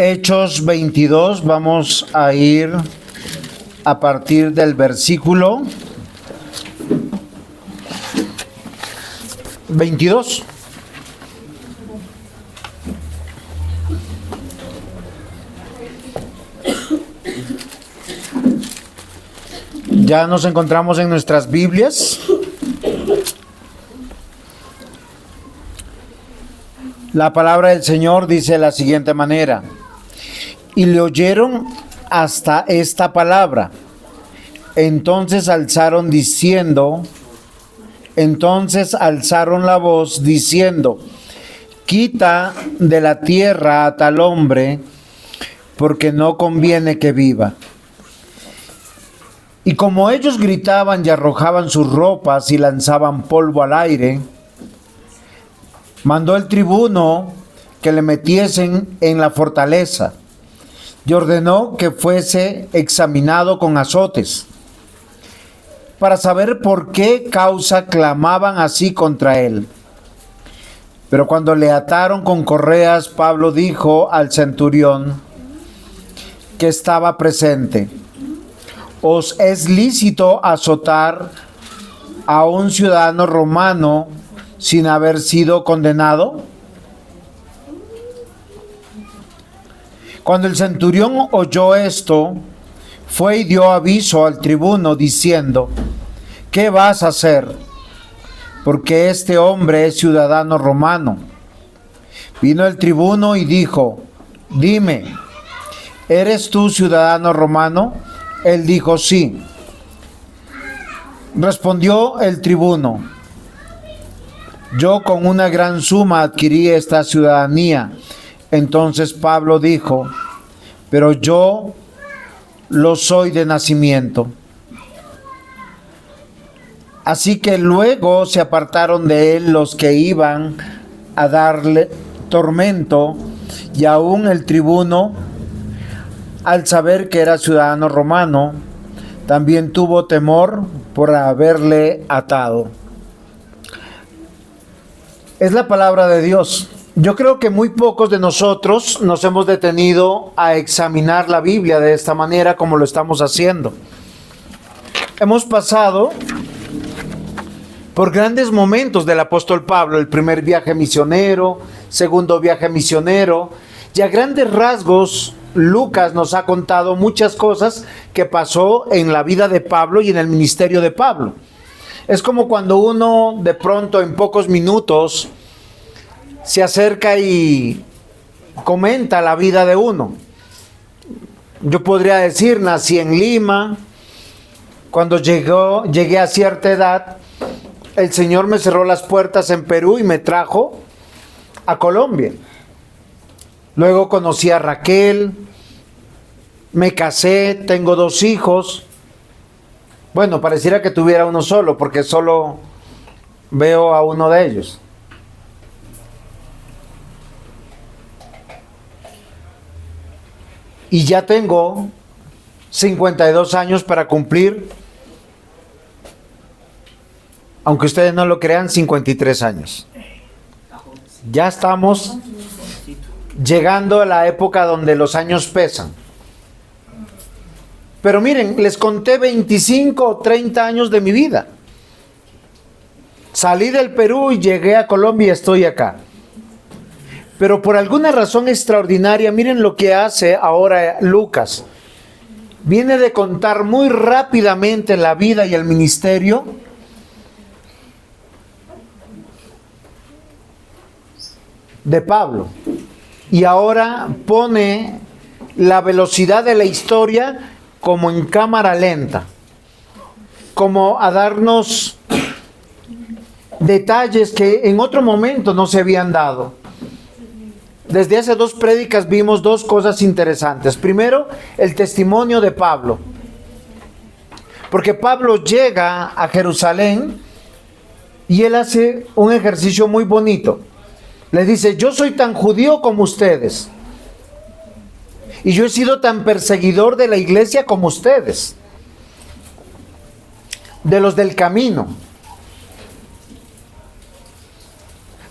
Hechos 22, vamos a ir a partir del versículo 22. Ya nos encontramos en nuestras Biblias. La palabra del Señor dice de la siguiente manera: y le oyeron hasta esta palabra. Entonces alzaron la voz diciendo: quita de la tierra a tal hombre, porque no conviene que viva. Y como ellos gritaban y arrojaban sus ropas y lanzaban polvo al aire, mandó el tribuno que le metiesen en la fortaleza y ordenó que fuese examinado con azotes, para saber por qué causa clamaban así contra él. Pero cuando le ataron con correas, Pablo dijo al centurión que estaba presente: ¿os es lícito azotar a un ciudadano romano sin haber sido condenado? Cuando el centurión oyó esto, fue y dio aviso al tribuno diciendo: ¿qué vas a hacer? Porque este hombre es ciudadano romano. Vino el tribuno y dijo: dime, ¿eres tú ciudadano romano? Él dijo: sí. Respondió el tribuno: yo con una gran suma adquirí esta ciudadanía. Entonces Pablo dijo: pero yo lo soy de nacimiento. Así que luego se apartaron de él los que iban a darle tormento, y aún el tribuno, al saber que era ciudadano romano, también tuvo temor por haberle atado. Es la palabra de Dios. Yo creo que muy pocos de nosotros nos hemos detenido a examinar la Biblia de esta manera como lo estamos haciendo. Hemos pasado por grandes momentos del apóstol Pablo: el primer viaje misionero, segundo viaje misionero, y a grandes rasgos Lucas nos ha contado muchas cosas que pasó en la vida de Pablo y en el ministerio de Pablo. Es como cuando uno de pronto en pocos minutos se acerca y comenta la vida de uno. Yo podría decir: nací en Lima, cuando llegué a cierta edad, el Señor me cerró las puertas en Perú y me trajo a Colombia. Luego conocí a Raquel, me casé, tengo 2 hijos. Bueno, pareciera que tuviera uno solo, porque solo veo a uno de ellos. Y ya tengo 52 años para cumplir, aunque ustedes no lo crean, 53 años. Ya estamos llegando a la época donde los años pesan. Pero miren, les conté 25 o 30 años de mi vida. Salí del Perú y llegué a Colombia y estoy acá. Pero por alguna razón extraordinaria, miren lo que hace ahora Lucas. Viene de contar muy rápidamente la vida y el ministerio de Pablo. Y ahora pone la velocidad de la historia como en cámara lenta, como a darnos detalles que en otro momento no se habían dado. Desde hace 2 prédicas vimos 2 cosas interesantes. Primero, el testimonio de Pablo. Porque Pablo llega a Jerusalén y él hace un ejercicio muy bonito. Le dice: yo soy tan judío como ustedes. Y yo he sido tan perseguidor de la iglesia como ustedes. De los del camino.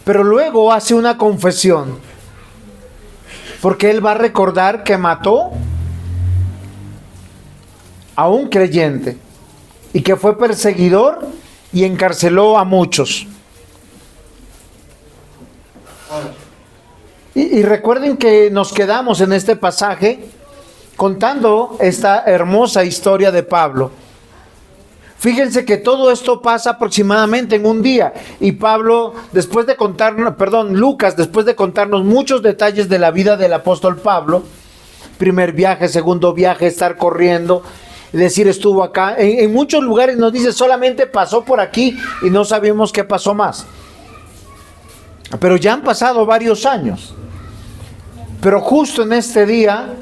Pero luego hace una confesión. Porque él va a recordar que mató a un creyente y que fue perseguidor y encarceló a muchos. Y recuerden que nos quedamos en este pasaje contando esta hermosa historia de Pablo. Fíjense que todo esto pasa aproximadamente en un día. Y Pablo, después de contarnos, Lucas, después de contarnos muchos detalles de la vida del apóstol Pablo, primer viaje, segundo viaje, estar corriendo, decir estuvo acá, en muchos lugares nos dice solamente pasó por aquí y no sabemos qué pasó más. Pero ya han pasado varios años. Pero justo en este día,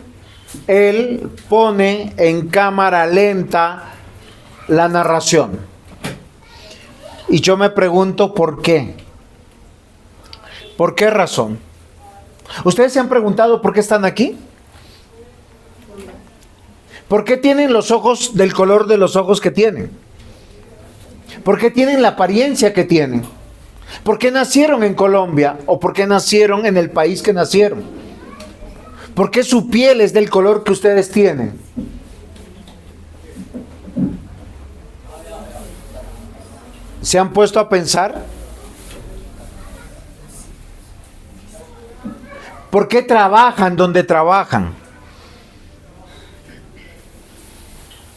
él pone en cámara lenta la narración. Y yo me pregunto por qué. ¿Por qué razón? ¿Ustedes se han preguntado por qué están aquí? ¿Por qué tienen los ojos del color de los ojos que tienen? ¿Por qué tienen la apariencia que tienen? ¿Por qué nacieron en Colombia? ¿O por qué nacieron en el país que nacieron? ¿Por qué su piel es del color que ustedes tienen? ¿Se han puesto a pensar? ¿Por qué trabajan donde trabajan?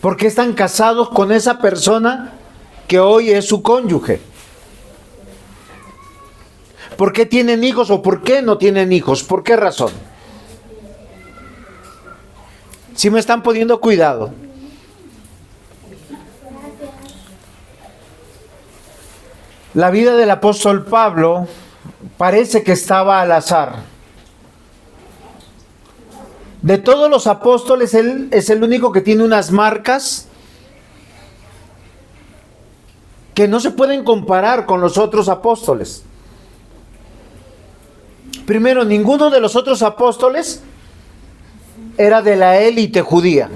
¿Por qué están casados con esa persona que hoy es su cónyuge? ¿Por qué tienen hijos o por qué no tienen hijos? ¿Por qué razón? Si me están poniendo cuidado. La vida del apóstol Pablo parece que estaba al azar. De todos los apóstoles, él es el único que tiene unas marcas que no se pueden comparar con los otros apóstoles. Primero, ninguno de los otros apóstoles era de la élite judía.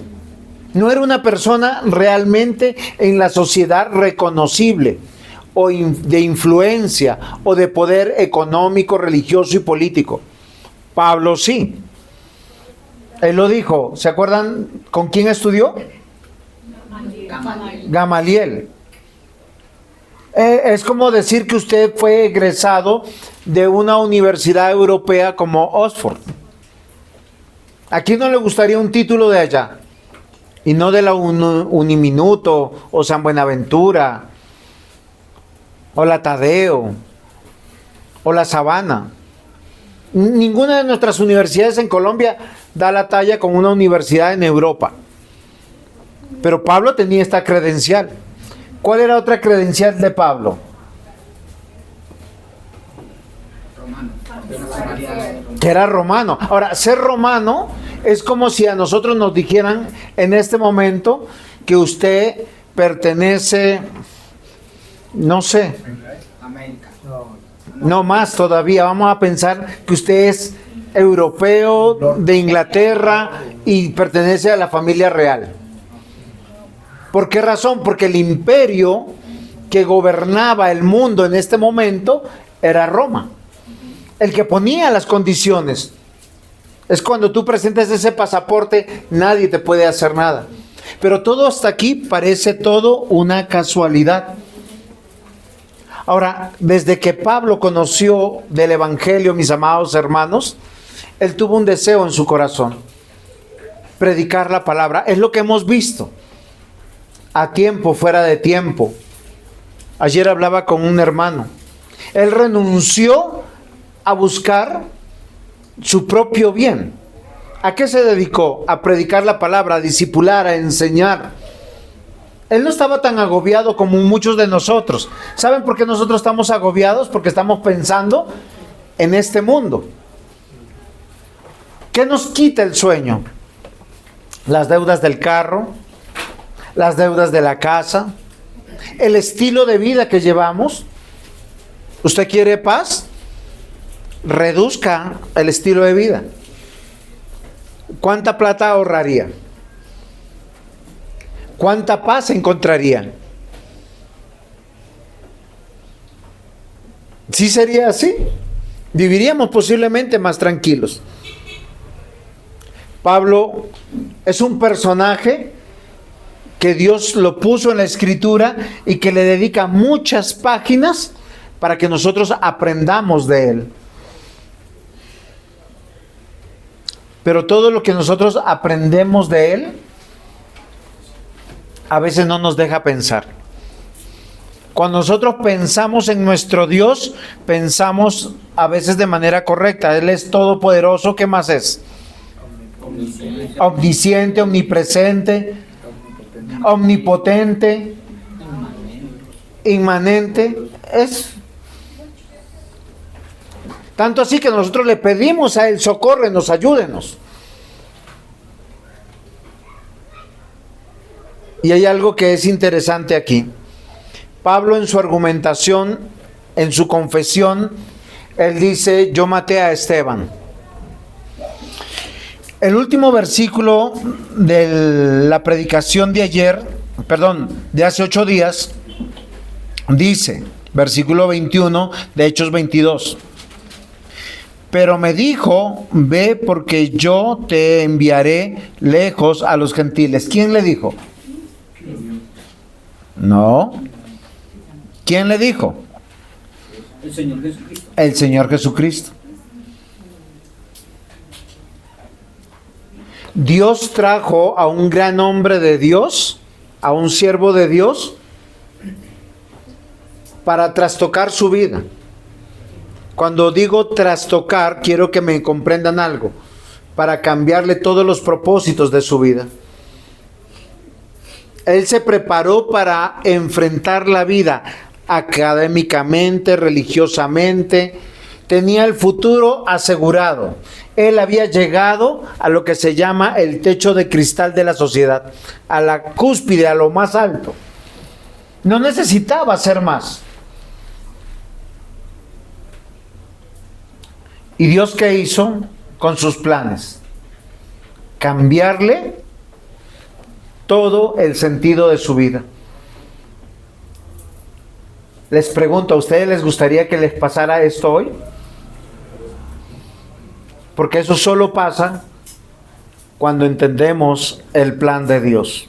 No era una persona realmente en la sociedad reconocible o de influencia o de poder económico, religioso y político. Pablo sí. Él lo dijo. ¿Se acuerdan con quién estudió? Gamaliel. Es como decir que usted fue egresado de una universidad europea como Oxford. ¿A quién no le gustaría un título de allá? Y no de la Uniminuto o San Buenaventura o la Tadeo o la Sabana. Ninguna de nuestras universidades en Colombia da la talla con una universidad en Europa. Pero Pablo tenía esta credencial. ¿Cuál era otra credencial de Pablo? Que era romano. Ahora, ser romano es como si a nosotros nos dijeran en este momento que usted pertenece, no sé, no más todavía, vamos a pensar que usted es europeo de Inglaterra y pertenece a la familia real. ¿Por qué razón? Porque el imperio que gobernaba el mundo en este momento era Roma. El que ponía las condiciones. Es cuando tú presentas ese pasaporte, nadie te puede hacer nada. Pero todo hasta aquí parece todo una casualidad. Ahora, desde que Pablo conoció del Evangelio, mis amados hermanos, él tuvo un deseo en su corazón. Predicar la palabra. Es lo que hemos visto. A tiempo, fuera de tiempo. Ayer hablaba con un hermano. Él renunció a buscar su propio bien. ¿A qué se dedicó? A predicar la palabra, a discipular, a enseñar. Él no estaba tan agobiado como muchos de nosotros. ¿Saben por qué nosotros estamos agobiados? Porque estamos pensando en este mundo. ¿Qué nos quita el sueño? Las deudas del carro, las deudas de la casa, el estilo de vida que llevamos. ¿Usted quiere paz? Reduzca el estilo de vida. ¿Cuánta plata ahorraría? ¿Cuánta paz encontraría? ¿Sí sería así? Viviríamos posiblemente más tranquilos. Pablo es un personaje que Dios lo puso en la Escritura y que le dedica muchas páginas para que nosotros aprendamos de él. Pero todo lo que nosotros aprendemos de él, a veces no nos deja pensar. Cuando nosotros pensamos en nuestro Dios, pensamos a veces de manera correcta. Él es todopoderoso. ¿Qué más es? Omnisciente, omnipresente, omnipotente, inmanente. Es tanto así que nosotros le pedimos a él: socórrenos, ayúdenos. Y hay algo que es interesante aquí. Pablo, en su argumentación, en su confesión, él dice: yo maté a Esteban. El último versículo de la predicación de ayer, de hace 8 días, dice, versículo 21 de Hechos 22. Pero me dijo: ve, porque yo te enviaré lejos a los gentiles. ¿Quién le dijo? No. ¿Quién le dijo? El Señor Jesucristo. El Señor Jesucristo. Dios trajo a un gran hombre de Dios, a un siervo de Dios, para trastocar su vida. Cuando digo trastocar, quiero que me comprendan algo: para cambiarle todos los propósitos de su vida. Él se preparó para enfrentar la vida académicamente, religiosamente. Tenía el futuro asegurado. Él había llegado a lo que se llama el techo de cristal de la sociedad, a la cúspide, a lo más alto. No necesitaba hacer más. ¿Y Dios qué hizo con sus planes? Cambiarle todo el sentido de su vida. Les pregunto, ¿a ustedes les gustaría que les pasara esto hoy? Porque eso solo pasa cuando entendemos el plan de Dios.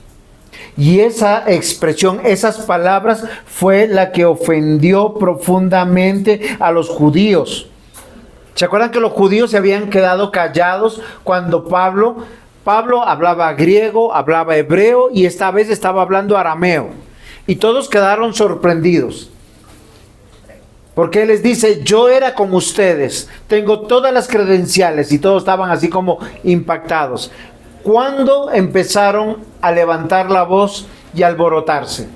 Y esa expresión, esas palabras, fue la que ofendió profundamente a los judíos. ¿Se acuerdan que los judíos se habían quedado callados cuando Pablo hablaba griego, hablaba hebreo y esta vez estaba hablando arameo? Y todos quedaron sorprendidos. Porque él les dice: yo era como ustedes, tengo todas las credenciales, y todos estaban así como impactados. ¿Cuándo empezaron a levantar la voz y a alborotarse?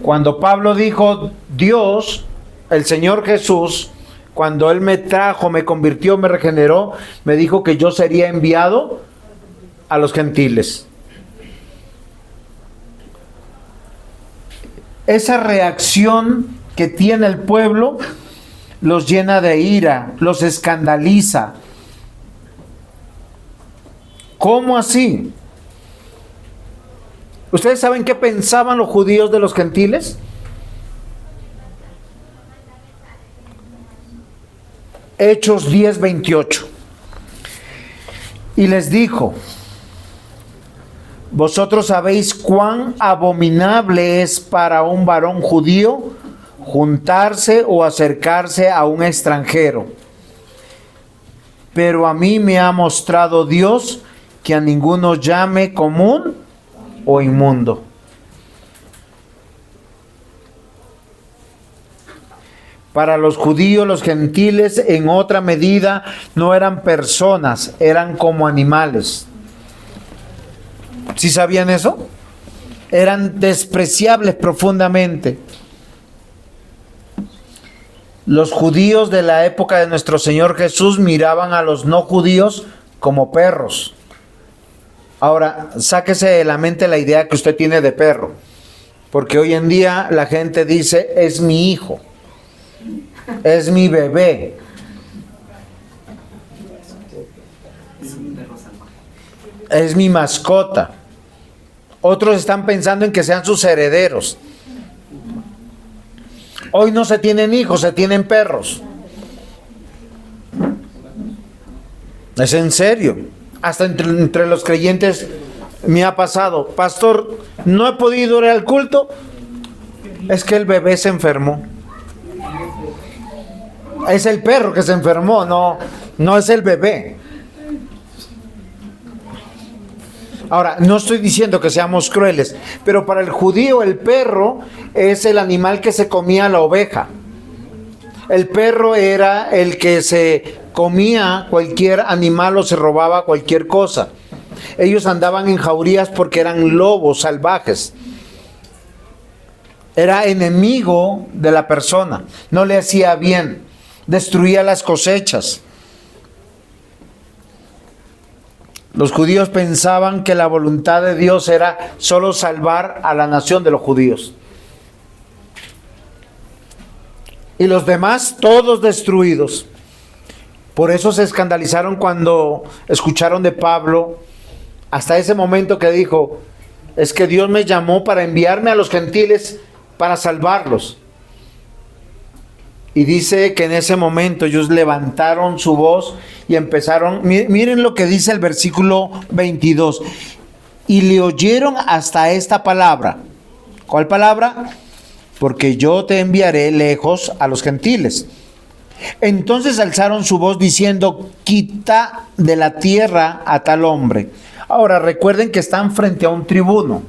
Cuando Pablo dijo: Dios, el Señor Jesús, cuando Él me trajo, me convirtió, me regeneró, me dijo que yo sería enviado a los gentiles. Esa reacción que tiene el pueblo los llena de ira, los escandaliza. ¿Cómo así? ¿Ustedes saben qué pensaban los judíos de los gentiles? Hechos 10:28. Y les dijo: vosotros sabéis cuán abominable es para un varón judío juntarse o acercarse a un extranjero. Pero a mí me ha mostrado Dios que a ninguno llame común o inmundo. Para los judíos, los gentiles en otra medida no eran personas, eran como animales. ¿Sí sabían eso? Eran despreciables profundamente. Los judíos de la época de nuestro Señor Jesús miraban a los no judíos como perros. Ahora, sáquese de la mente la idea que usted tiene de perro, porque hoy en día la gente dice: es mi hijo, es mi bebé. Es mi mascota. Otros están pensando en que sean sus herederos. Hoy no se tienen hijos, se tienen perros. Es en serio. Hasta entre los creyentes me ha pasado. Pastor, no he podido ir al culto. Es que el bebé se enfermó. Es el perro que se enfermó, no es el bebé. Ahora, no estoy diciendo que seamos crueles, pero para el judío el perro es el animal que se comía la oveja. El perro era el que se comía cualquier animal o se robaba cualquier cosa. Ellos andaban en jaurías porque eran lobos salvajes. Era enemigo de la persona, no le hacía bien, destruía las cosechas. Los judíos pensaban que la voluntad de Dios era solo salvar a la nación de los judíos. Y los demás, todos destruidos. Por eso se escandalizaron cuando escucharon de Pablo, hasta ese momento que dijo, es que Dios me llamó para enviarme a los gentiles para salvarlos. Y dice que en ese momento ellos levantaron su voz y empezaron, miren lo que dice el versículo 22, y le oyeron hasta esta palabra. ¿Cuál palabra? Porque yo te enviaré lejos a los gentiles. Entonces alzaron su voz diciendo, quita de la tierra a tal hombre. Ahora recuerden que están frente a un tribuno.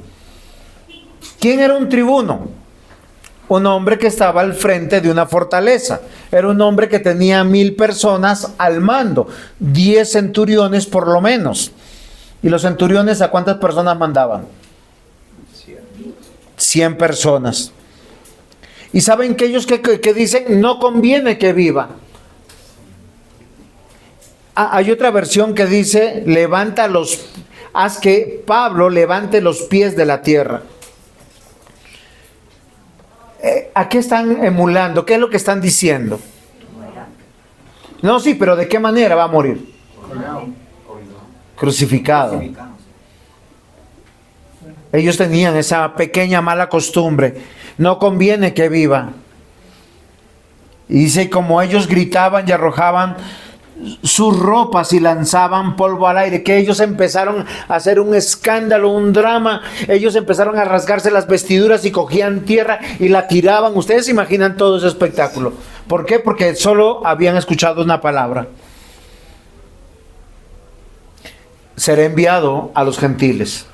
¿Quién era un tribuno? Un hombre que estaba al frente de una fortaleza. Era un hombre que tenía 1000 personas al mando, 10 centuriones por lo menos. ¿Y los centuriones a cuántas personas mandaban? 100 personas. ¿Y saben que ellos que dicen? No conviene que viva. Hay otra versión que dice, haz que Pablo levante los pies de la tierra. ¿A qué están emulando? ¿Qué es lo que están diciendo? No, sí, pero ¿de qué manera va a morir? Crucificado. Ellos tenían esa pequeña mala costumbre. No conviene que viva. Y dice, como ellos gritaban y arrojaban sus ropas y lanzaban polvo al aire, que ellos empezaron a hacer un escándalo, un drama. Ellos empezaron a rasgarse las vestiduras y cogían tierra y la tiraban. Ustedes se imaginan todo ese espectáculo. ¿Por qué? Porque solo habían escuchado una palabra: será enviado a los gentiles.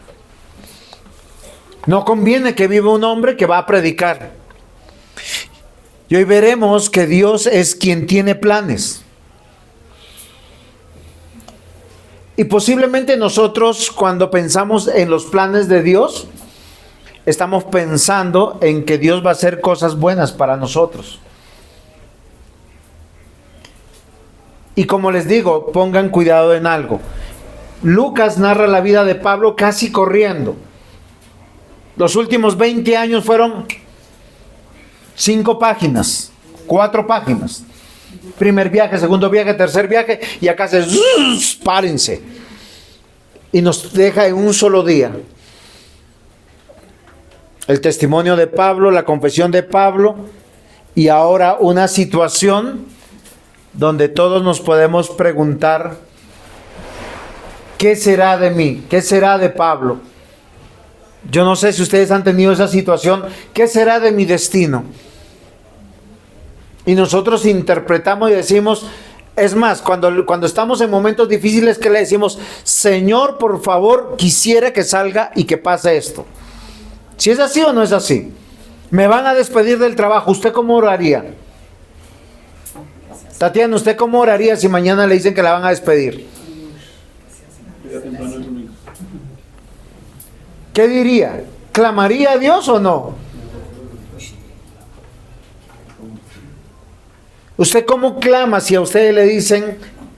No conviene que viva un hombre que va a predicar. Y hoy veremos que Dios es quien tiene planes. Y posiblemente nosotros, cuando pensamos en los planes de Dios, estamos pensando en que Dios va a hacer cosas buenas para nosotros. Y como les digo, pongan cuidado en algo. Lucas narra la vida de Pablo casi corriendo. Los últimos 20 años fueron 5 páginas, 4 páginas. Primer viaje, segundo viaje, tercer viaje, y acá párense. Y nos deja en un solo día el testimonio de Pablo, la confesión de Pablo, y ahora una situación donde todos nos podemos preguntar, ¿qué será de mí? ¿Qué será de Pablo? Yo no sé si ustedes han tenido esa situación. ¿Qué será de mi destino? Y nosotros interpretamos y decimos, es más, cuando estamos en momentos difíciles, ¿qué le decimos? Señor, por favor, quisiera que salga y que pase esto. ¿Si es así o no es así? Me van a despedir del trabajo, ¿usted cómo oraría? Tatiana, ¿usted cómo oraría si mañana le dicen que la van a despedir? ¿Qué diría? ¿Clamaría a Dios o no? ¿Usted cómo clama si a usted le dicen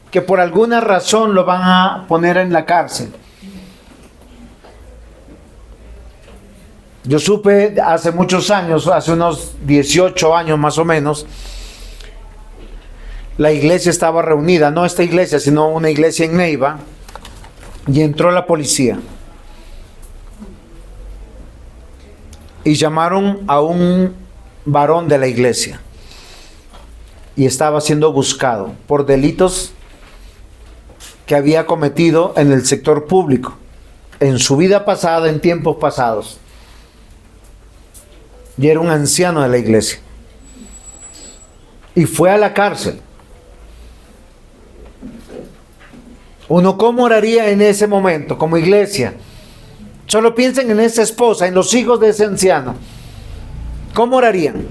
que por alguna razón lo van a poner en la cárcel? Yo supe hace muchos años, hace unos 18 años más o menos, la iglesia estaba reunida, no esta iglesia, sino una iglesia en Neiva, y entró la policía. Y llamaron a un varón de la iglesia. Y estaba siendo buscado por delitos que había cometido en el sector público, en su vida pasada, en tiempos pasados. Y era un anciano de la iglesia. Y fue a la cárcel. Uno, ¿cómo oraría en ese momento como iglesia? Solo piensen en esa esposa, en los hijos de ese anciano. ¿Cómo orarían?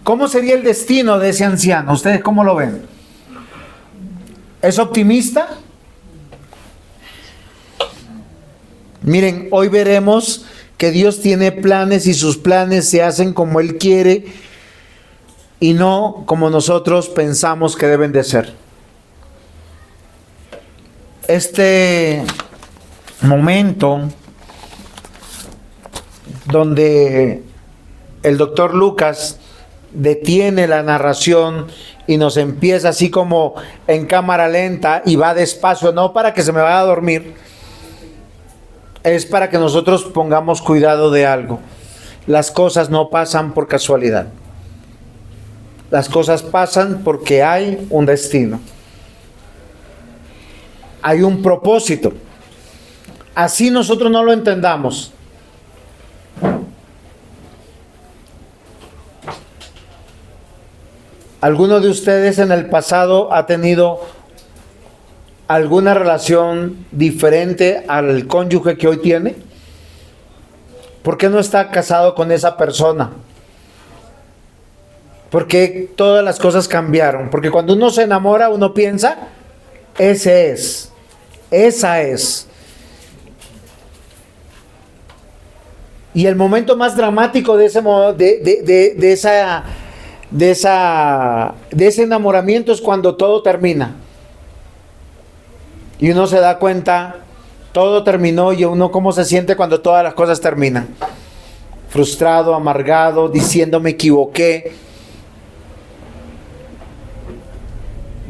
¿Cómo sería el destino de ese anciano? ¿Ustedes cómo lo ven? ¿Es optimista? Miren, hoy veremos que Dios tiene planes y sus planes se hacen como Él quiere y no como nosotros pensamos que deben de ser. Este momento donde el doctor Lucas detiene la narración y nos empieza así como en cámara lenta y va despacio, no para que se me vaya a dormir, es para que nosotros pongamos cuidado de algo. Las cosas no pasan por casualidad. Las cosas pasan porque hay un destino. Hay un propósito. Así nosotros no lo entendamos. ¿Alguno de ustedes en el pasado ha tenido alguna relación diferente al cónyuge que hoy tiene? ¿Por qué no está casado con esa persona? ¿Por qué todas las cosas cambiaron? Porque cuando uno se enamora, uno piensa, ese es, esa es. Y el momento más dramático de ese enamoramiento es cuando todo termina. Y uno se da cuenta, todo terminó, y uno cómo se siente cuando todas las cosas terminan. Frustrado, amargado, diciendo me equivoqué.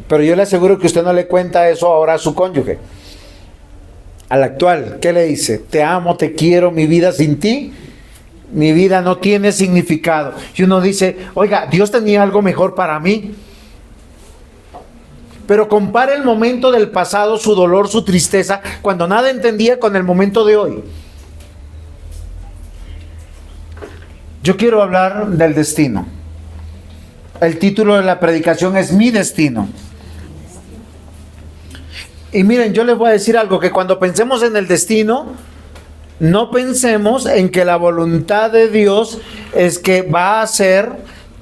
Pero yo le aseguro que usted no le cuenta eso ahora a su cónyuge. Al actual, ¿qué le dice? Te amo, te quiero, mi vida sin ti, mi vida no tiene significado. Y uno dice, oiga, Dios tenía algo mejor para mí. Pero compare el momento del pasado, su dolor, su tristeza, cuando nada entendía, con el momento de hoy. Yo quiero hablar del destino. El título de la predicación es Mi destino. Y miren, yo les voy a decir algo, que cuando pensemos en el destino, no pensemos en que la voluntad de Dios es que va a hacer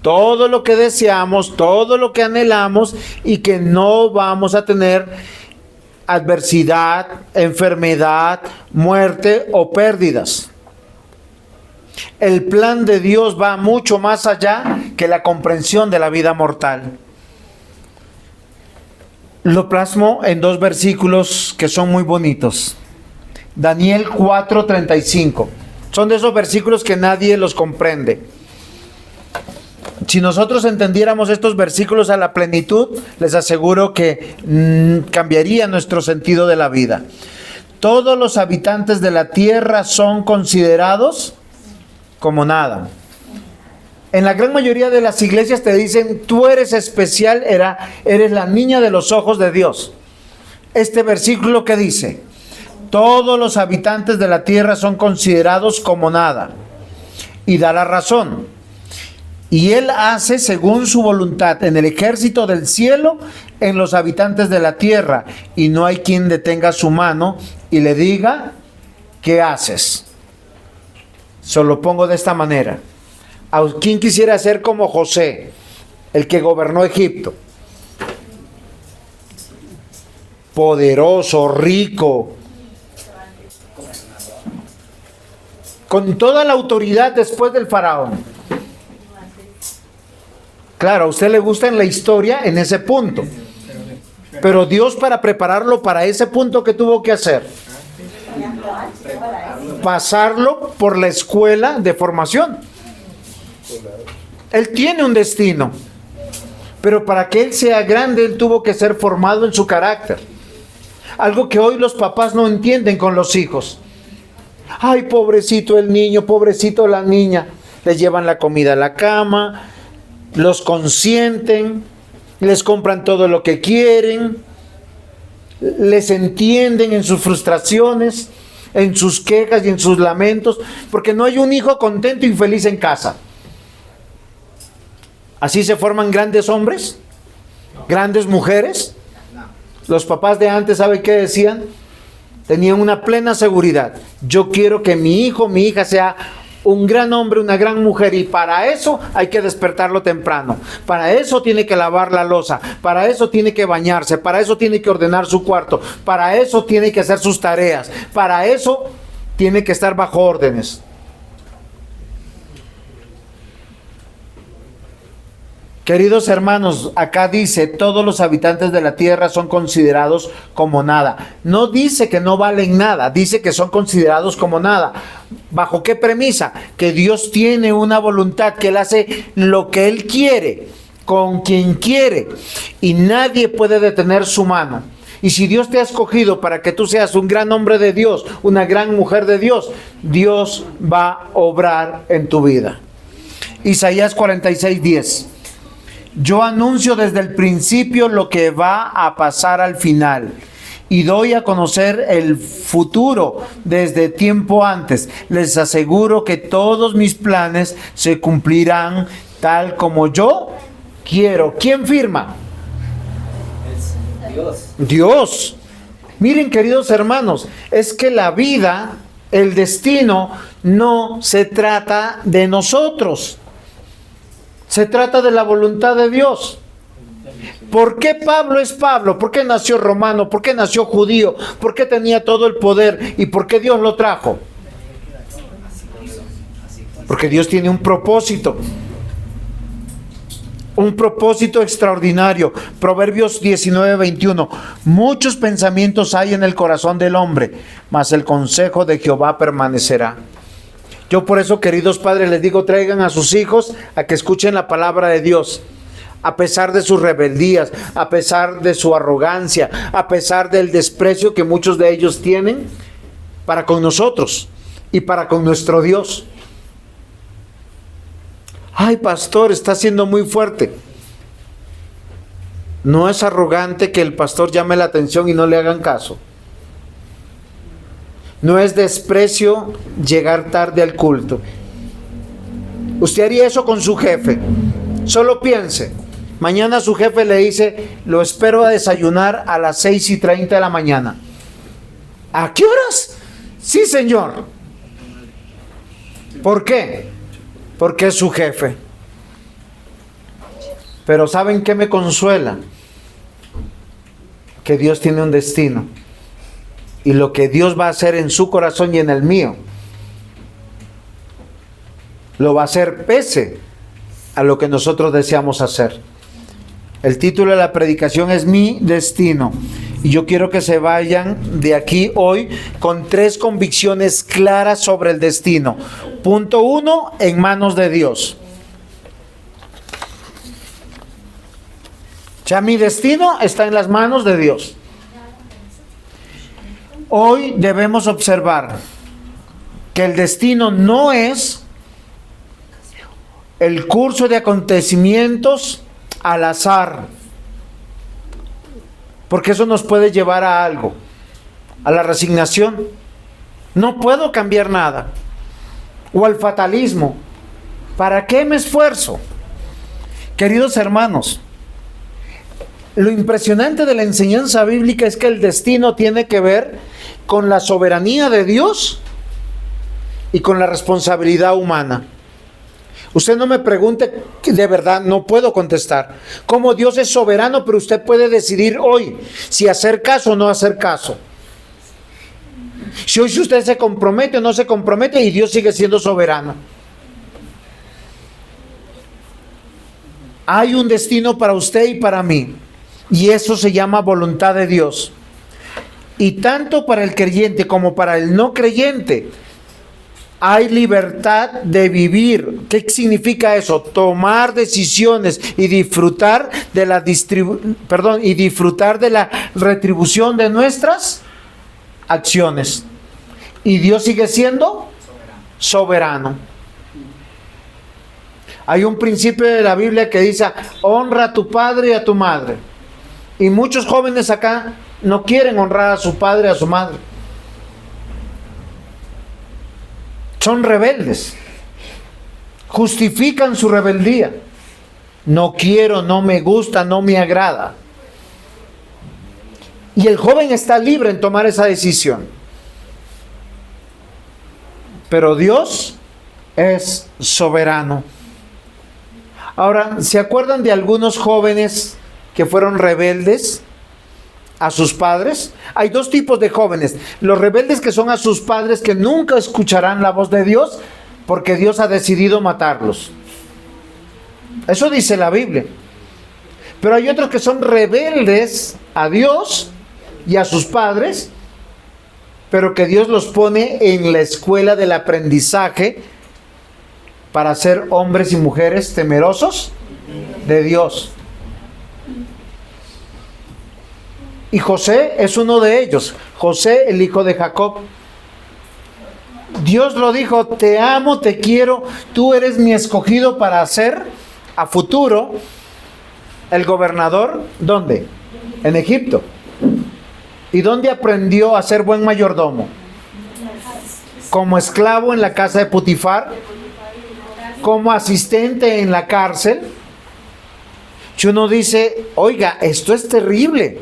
todo lo que deseamos, todo lo que anhelamos, y que no vamos a tener adversidad, enfermedad, muerte o pérdidas. El plan de Dios va mucho más allá que la comprensión de la vida mortal. Lo plasmo en dos versículos que son muy bonitos. Daniel 4:35. Son de esos versículos que nadie los comprende. Si nosotros entendiéramos estos versículos a la plenitud, les aseguro que cambiaría nuestro sentido de la vida. Todos los habitantes de la tierra son considerados como nada. En la gran mayoría de las iglesias te dicen, tú eres especial, eres la niña de los ojos de Dios. Este versículo que dice, todos los habitantes de la tierra son considerados como nada. Y da la razón. Y Él hace según su voluntad en el ejército del cielo, en los habitantes de la tierra. Y no hay quien detenga su mano y le diga, ¿qué haces? Solo pongo de esta manera. ¿A quién quisiera ser como José, el que gobernó Egipto? Poderoso, rico, con toda la autoridad después del faraón. Claro, a usted le gusta en la historia en ese punto, pero Dios, para prepararlo para ese punto, ¿qué tuvo que hacer? Pasarlo por la escuela de formación. Él tiene un destino, pero para que él sea grande, él tuvo que ser formado en su carácter. Algo que hoy los papás no entienden con los hijos. Ay, pobrecito el niño, pobrecito la niña. Les llevan la comida a la cama, los consienten, les compran todo lo que quieren, les entienden en sus frustraciones, en sus quejas y en sus lamentos, porque no hay un hijo contento y feliz en casa. ¿Así se forman grandes hombres? ¿Grandes mujeres? Los papás de antes, ¿sabe qué decían? Tenían una plena seguridad. Yo quiero que mi hijo, mi hija sea un gran hombre, una gran mujer, y para eso hay que despertarlo temprano. Para eso tiene que lavar la loza, para eso tiene que bañarse, para eso tiene que ordenar su cuarto, para eso tiene que hacer sus tareas, para eso tiene que estar bajo órdenes. Queridos hermanos, acá dice, todos los habitantes de la tierra son considerados como nada. No dice que no valen nada, dice que son considerados como nada. ¿Bajo qué premisa? Que Dios tiene una voluntad, que Él hace lo que Él quiere, con quien quiere, y nadie puede detener su mano. Y si Dios te ha escogido para que tú seas un gran hombre de Dios, una gran mujer de Dios, Dios va a obrar en tu vida. Isaías 46:10. Yo anuncio desde el principio lo que va a pasar al final y doy a conocer el futuro desde tiempo antes. Les aseguro que todos mis planes se cumplirán tal como yo quiero. ¿Quién firma? Dios. Dios. Miren, queridos hermanos, es que la vida, el destino, no se trata de nosotros. Se trata de la voluntad de Dios. ¿Por qué Pablo es Pablo? ¿Por qué nació romano? ¿Por qué nació judío? ¿Por qué tenía todo el poder? ¿Y por qué Dios lo trajo? Porque Dios tiene un propósito. Un propósito extraordinario. Proverbios 19:21. Muchos pensamientos hay en el corazón del hombre, mas el consejo de Jehová permanecerá. Yo por eso, queridos padres, les digo, traigan a sus hijos a que escuchen la palabra de Dios. A pesar de sus rebeldías, a pesar de su arrogancia, a pesar del desprecio que muchos de ellos tienen para con nosotros y para con nuestro Dios. Ay, pastor, está siendo muy fuerte. No es arrogante que el pastor llame la atención y no le hagan caso. No es desprecio llegar tarde al culto. Usted haría eso con su jefe. Solo piense. Mañana su jefe le dice, lo espero a desayunar a las 6:30 de la mañana. ¿A qué horas? Sí, señor. ¿Por qué? Porque es su jefe. Pero ¿saben qué me consuela? Que Dios tiene un destino. Y lo que Dios va a hacer en su corazón y en el mío, lo va a hacer pese a lo que nosotros deseamos hacer. El título de la predicación es Mi Destino. Y yo quiero que se vayan de aquí hoy con 3 convicciones claras sobre el destino. Punto 1, en manos de Dios. Ya mi destino está en las manos de Dios. Hoy debemos observar que el destino no es el curso de acontecimientos al azar, porque eso nos puede llevar a algo, a la resignación. No puedo cambiar nada, o al fatalismo. ¿Para qué me esfuerzo? Queridos hermanos, lo impresionante de la enseñanza bíblica es que el destino tiene que ver con la soberanía de Dios y con la responsabilidad humana. Usted no me pregunte, de verdad no puedo contestar. Como Dios es soberano, pero usted puede decidir hoy si hacer caso o no hacer caso. Si hoy usted se compromete o no se compromete, y Dios sigue siendo soberano. Hay un destino para usted y para mí, y eso se llama voluntad de Dios. Y tanto para el creyente como para el no creyente hay libertad de vivir. ¿Qué significa eso? Tomar decisiones y disfrutar de la retribución de nuestras acciones. Y Dios sigue siendo soberano. Hay un principio de la Biblia que dice, honra a tu padre y a tu madre. Y muchos jóvenes acá no quieren honrar a su padre y a su madre. Son rebeldes. Justifican su rebeldía. No quiero, no me gusta, no me agrada. Y el joven está libre en tomar esa decisión. Pero Dios es soberano. Ahora, ¿se acuerdan de algunos jóvenes que fueron rebeldes a sus padres? Hay dos tipos de jóvenes. Los rebeldes que son a sus padres, que nunca escucharán la voz de Dios porque Dios ha decidido matarlos. Eso dice la Biblia. Pero hay otros que son rebeldes a Dios y a sus padres, pero que Dios los pone en la escuela del aprendizaje para ser hombres y mujeres temerosos de Dios. Y José es uno de ellos. José, el hijo de Jacob. Dios lo dijo, te amo, te quiero, tú eres mi escogido para ser a futuro el gobernador. ¿Dónde? En Egipto. ¿Y dónde aprendió a ser buen mayordomo? Como esclavo en la casa de Potifar, como asistente en la cárcel. Si uno dice, oiga, esto es terrible.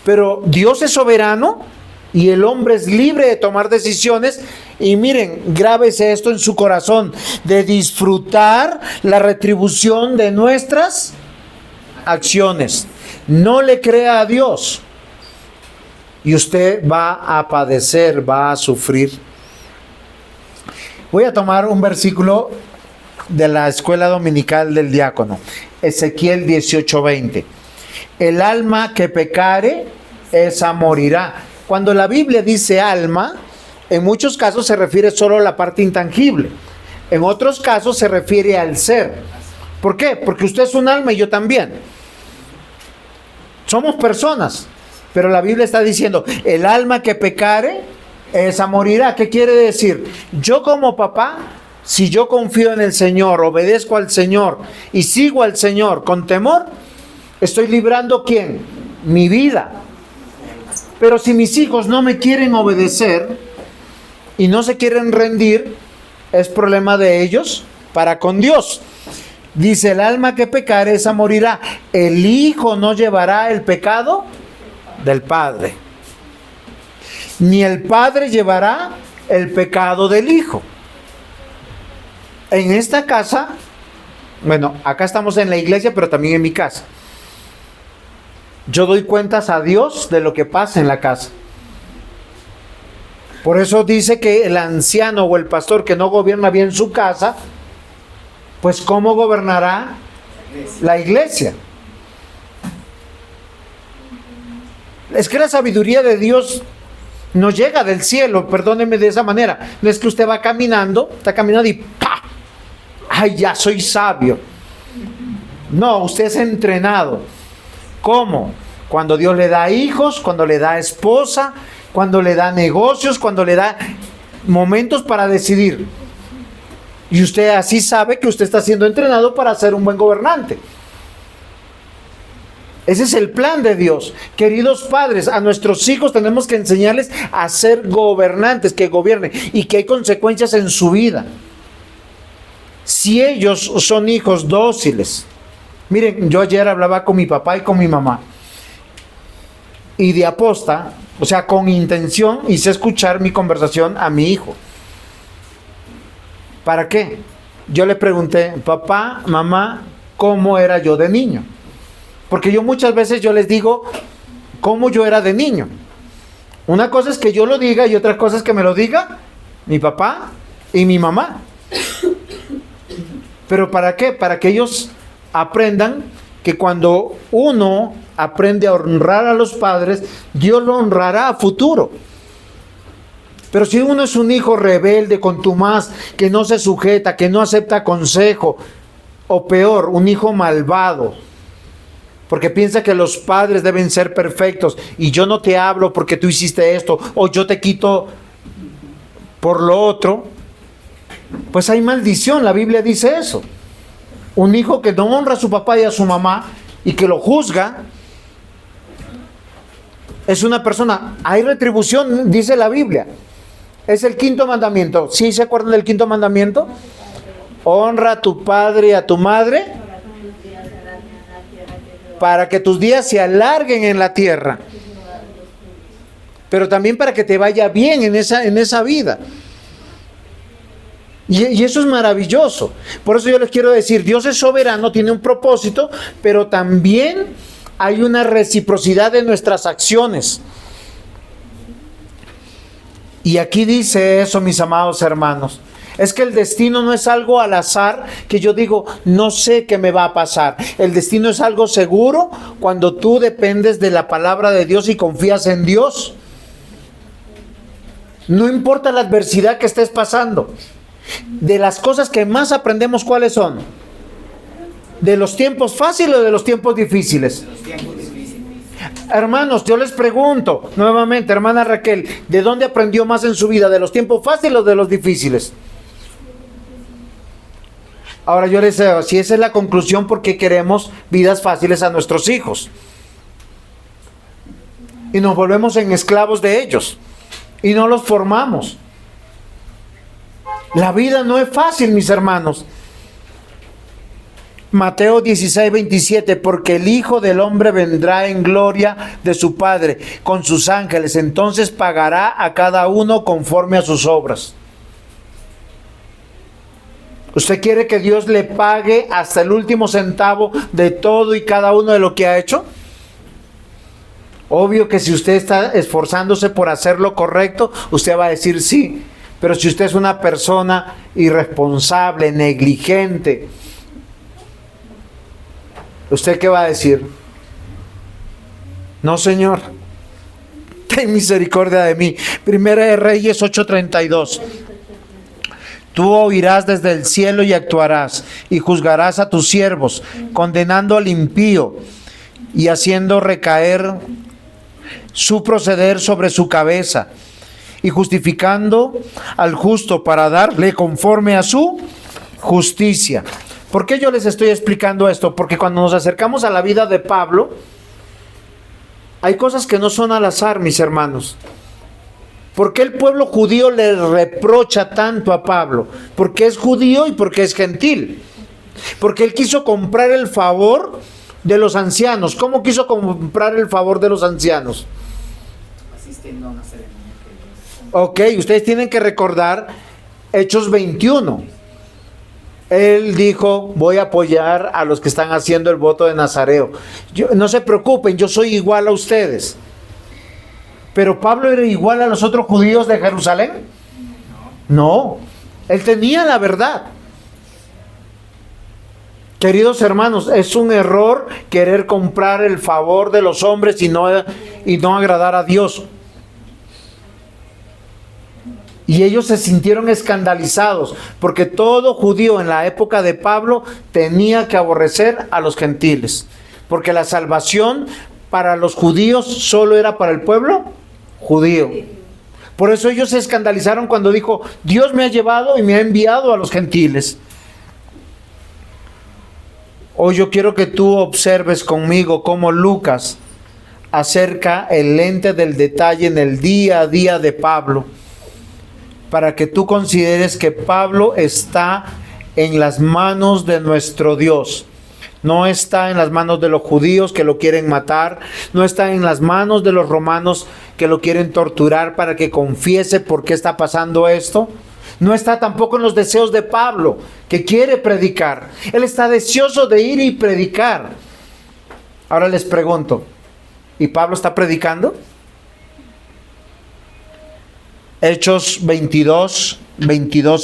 Pero Dios es soberano y el hombre es libre de tomar decisiones. Y miren, grábese esto en su corazón, de disfrutar la retribución de nuestras acciones. No le crea a Dios y usted va a padecer, va a sufrir. Voy a tomar un versículo de la escuela dominical del diácono, Ezequiel 18:20. El alma que pecare, esa morirá. Cuando la Biblia dice alma, en muchos casos se refiere solo a la parte intangible. En otros casos se refiere al ser. ¿Por qué? Porque usted es un alma y yo también. Somos personas. Pero la Biblia está diciendo, el alma que pecare, esa morirá. ¿Qué quiere decir? Yo como papá, si yo confío en el Señor, obedezco al Señor y sigo al Señor con temor, estoy librando ¿quién? Mi vida. Pero si mis hijos no me quieren obedecer y no se quieren rendir, es problema de ellos para con Dios. Dice, el alma que pecare, esa morirá. El hijo no llevará el pecado del padre, ni el padre llevará el pecado del hijo. En esta casa, bueno, acá estamos en la iglesia, pero también en mi casa. Yo doy cuentas a Dios de lo que pasa en la casa. Por eso dice que el anciano o el pastor que no gobierna bien su casa, pues ¿cómo gobernará la iglesia? Es que la sabiduría de Dios no llega del cielo, perdóneme de esa manera. No es que usted va caminando, está caminando y ¡pah! ¡Ay, ya soy sabio! No, usted es entrenado. ¿Cómo? Cuando Dios le da hijos, cuando le da esposa, cuando le da negocios, cuando le da momentos para decidir. Y usted así sabe que usted está siendo entrenado para ser un buen gobernante. Ese es el plan de Dios. Queridos padres, a nuestros hijos tenemos que enseñarles a ser gobernantes, que gobiernen y que hay consecuencias en su vida. Si ellos son hijos dóciles. Miren, yo ayer hablaba con mi papá y con mi mamá. Y de aposta, o sea, con intención, hice escuchar mi conversación a mi hijo. ¿Para qué? Yo le pregunté, papá, mamá, ¿cómo era yo de niño? Porque yo muchas veces yo les digo cómo yo era de niño. Una cosa es que yo lo diga y otra cosa es que me lo diga mi papá y mi mamá. ¿Pero para qué? Para que ellos aprendan que cuando uno aprende a honrar a los padres, Dios lo honrará a futuro. Pero si uno es un hijo rebelde, contumaz, que no se sujeta, que no acepta consejo, o peor, un hijo malvado, porque piensa que los padres deben ser perfectos, y yo no te hablo porque tú hiciste esto, o yo te quito por lo otro, pues hay maldición. La Biblia dice eso. Un hijo que no honra a su papá y a su mamá y que lo juzga, es una persona. Hay retribución, dice la Biblia. Es el quinto mandamiento. ¿Sí se acuerdan del quinto mandamiento? Honra a tu padre y a tu madre para que tus días se alarguen en la tierra, pero también para que te vaya bien en esa vida. Y eso es maravilloso. Por eso yo les quiero decir, Dios es soberano, tiene un propósito, pero también hay una reciprocidad de nuestras acciones. Y aquí dice eso, mis amados hermanos. Es que el destino no es algo al azar que yo digo, no sé qué me va a pasar. El destino es algo seguro cuando tú dependes de la palabra de Dios y confías en Dios. No importa la adversidad que estés pasando. De las cosas que más aprendemos, ¿cuáles son? ¿De los tiempos fáciles o de los tiempos difíciles? Los tiempos difíciles. Hermanos, yo les pregunto nuevamente, hermana Raquel, ¿de dónde aprendió más en su vida? ¿De los tiempos fáciles o de los difíciles? Ahora yo les digo, si esa es la conclusión, ¿por qué queremos vidas fáciles a nuestros hijos? Y nos volvemos en esclavos de ellos. Y no los formamos. La vida no es fácil, mis hermanos. Mateo 16:27, porque el Hijo del Hombre vendrá en gloria de su Padre con sus ángeles, entonces pagará a cada uno conforme a sus obras. ¿Usted quiere que Dios le pague hasta el último centavo de todo y cada uno de lo que ha hecho? Obvio que si usted está esforzándose por hacer lo correcto, usted va a decir sí. Pero si usted es una persona irresponsable, negligente, ¿usted qué va a decir? No, Señor, ten misericordia de mí. Primera de Reyes 8:32. Tú oirás desde el cielo y actuarás, y juzgarás a tus siervos, condenando al impío y haciendo recaer su proceder sobre su cabeza, y justificando al justo para darle conforme a su justicia. ¿Por qué yo les estoy explicando esto? Porque cuando nos acercamos a la vida de Pablo, hay cosas que no son al azar, mis hermanos. ¿Por qué el pueblo judío le reprocha tanto a Pablo? Porque es judío y porque es gentil. Porque él quiso comprar el favor de los ancianos. ¿Cómo quiso comprar el favor de los ancianos? Asistiendo a una ceremonia. Ok, ustedes tienen que recordar Hechos 21. Él dijo, voy a apoyar a los que están haciendo el voto de Nazareo. No se preocupen, yo soy igual a ustedes. ¿Pero Pablo era igual a los otros judíos de Jerusalén? No, él tenía la verdad. Queridos hermanos, es un error querer comprar el favor de los hombres y no agradar a Dios. Y ellos se sintieron escandalizados, porque todo judío en la época de Pablo tenía que aborrecer a los gentiles, porque la salvación para los judíos solo era para el pueblo judío. Por eso ellos se escandalizaron cuando dijo, Dios me ha llevado y me ha enviado a los gentiles. Hoy yo quiero que tú observes conmigo cómo Lucas acerca el lente del detalle en el día a día de Pablo, para que tú consideres que Pablo está en las manos de nuestro Dios. No está en las manos de los judíos que lo quieren matar. No está en las manos de los romanos que lo quieren torturar para que confiese por qué está pasando esto. No está tampoco en los deseos de Pablo, que quiere predicar. Él está deseoso de ir y predicar. Ahora les pregunto, ¿y Pablo está predicando? Hechos 22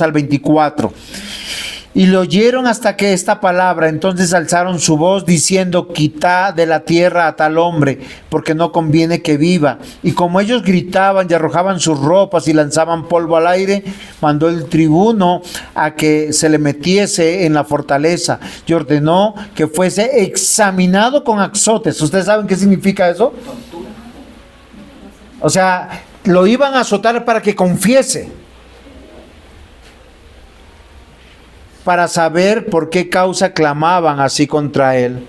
al 24. Y lo oyeron hasta que esta palabra, entonces alzaron su voz diciendo, quitad de la tierra a tal hombre, porque no conviene que viva. Y como ellos gritaban y arrojaban sus ropas y lanzaban polvo al aire, mandó el tribuno a que se le metiese en la fortaleza y ordenó que fuese examinado con azotes. ¿Ustedes saben qué significa eso? O sea, lo iban a azotar para que confiese. para saber por qué causa clamaban así contra él.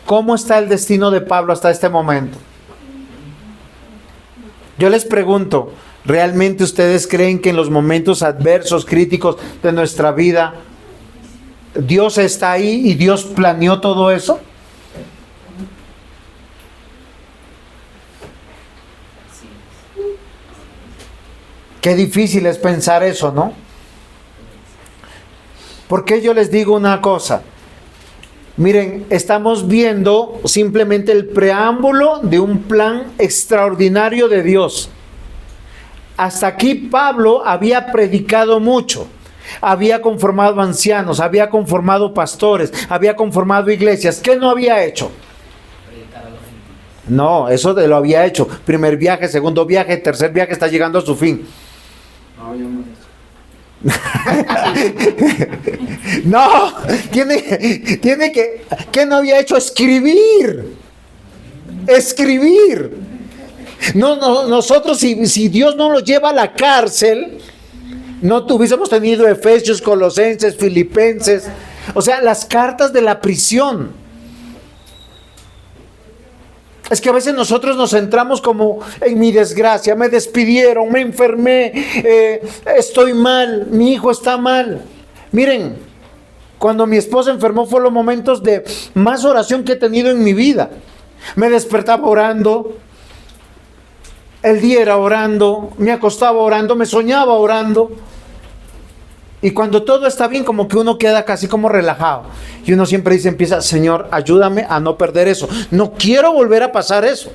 ¿Cómo está el destino de Pablo hasta este momento? Yo les pregunto, ¿realmente ustedes creen que en los momentos adversos, críticos de nuestra vida, Dios está ahí y Dios planeó todo eso? Sí. Qué difícil es pensar eso, ¿no? Porque yo les digo una cosa. Miren, estamos viendo simplemente el preámbulo de un plan extraordinario de Dios. Hasta aquí Pablo había predicado mucho, había conformado ancianos, había conformado pastores, había conformado iglesias. ¿Qué no había hecho? Predicar a los gentiles. No, eso lo había hecho. Primer viaje, segundo viaje, tercer viaje, está llegando a su fin. No, yo no he hecho. No, tiene que, ¿qué no había hecho? Escribir. No, nosotros si Dios no nos lleva a la cárcel, no tuviésemos tenido Efesios, Colosenses, Filipenses, o sea, las cartas de la prisión. Es que a veces nosotros nos centramos como en mi desgracia, me despidieron, me enfermé, estoy mal, mi hijo está mal. Miren, cuando mi esposa enfermó fue los momentos de más oración que he tenido en mi vida. Me despertaba orando, el día era orando, me acostaba orando, me soñaba orando. Y cuando todo está bien, como que uno queda casi como relajado. Y uno siempre empieza, Señor, ayúdame a no perder eso. No quiero volver a pasar eso.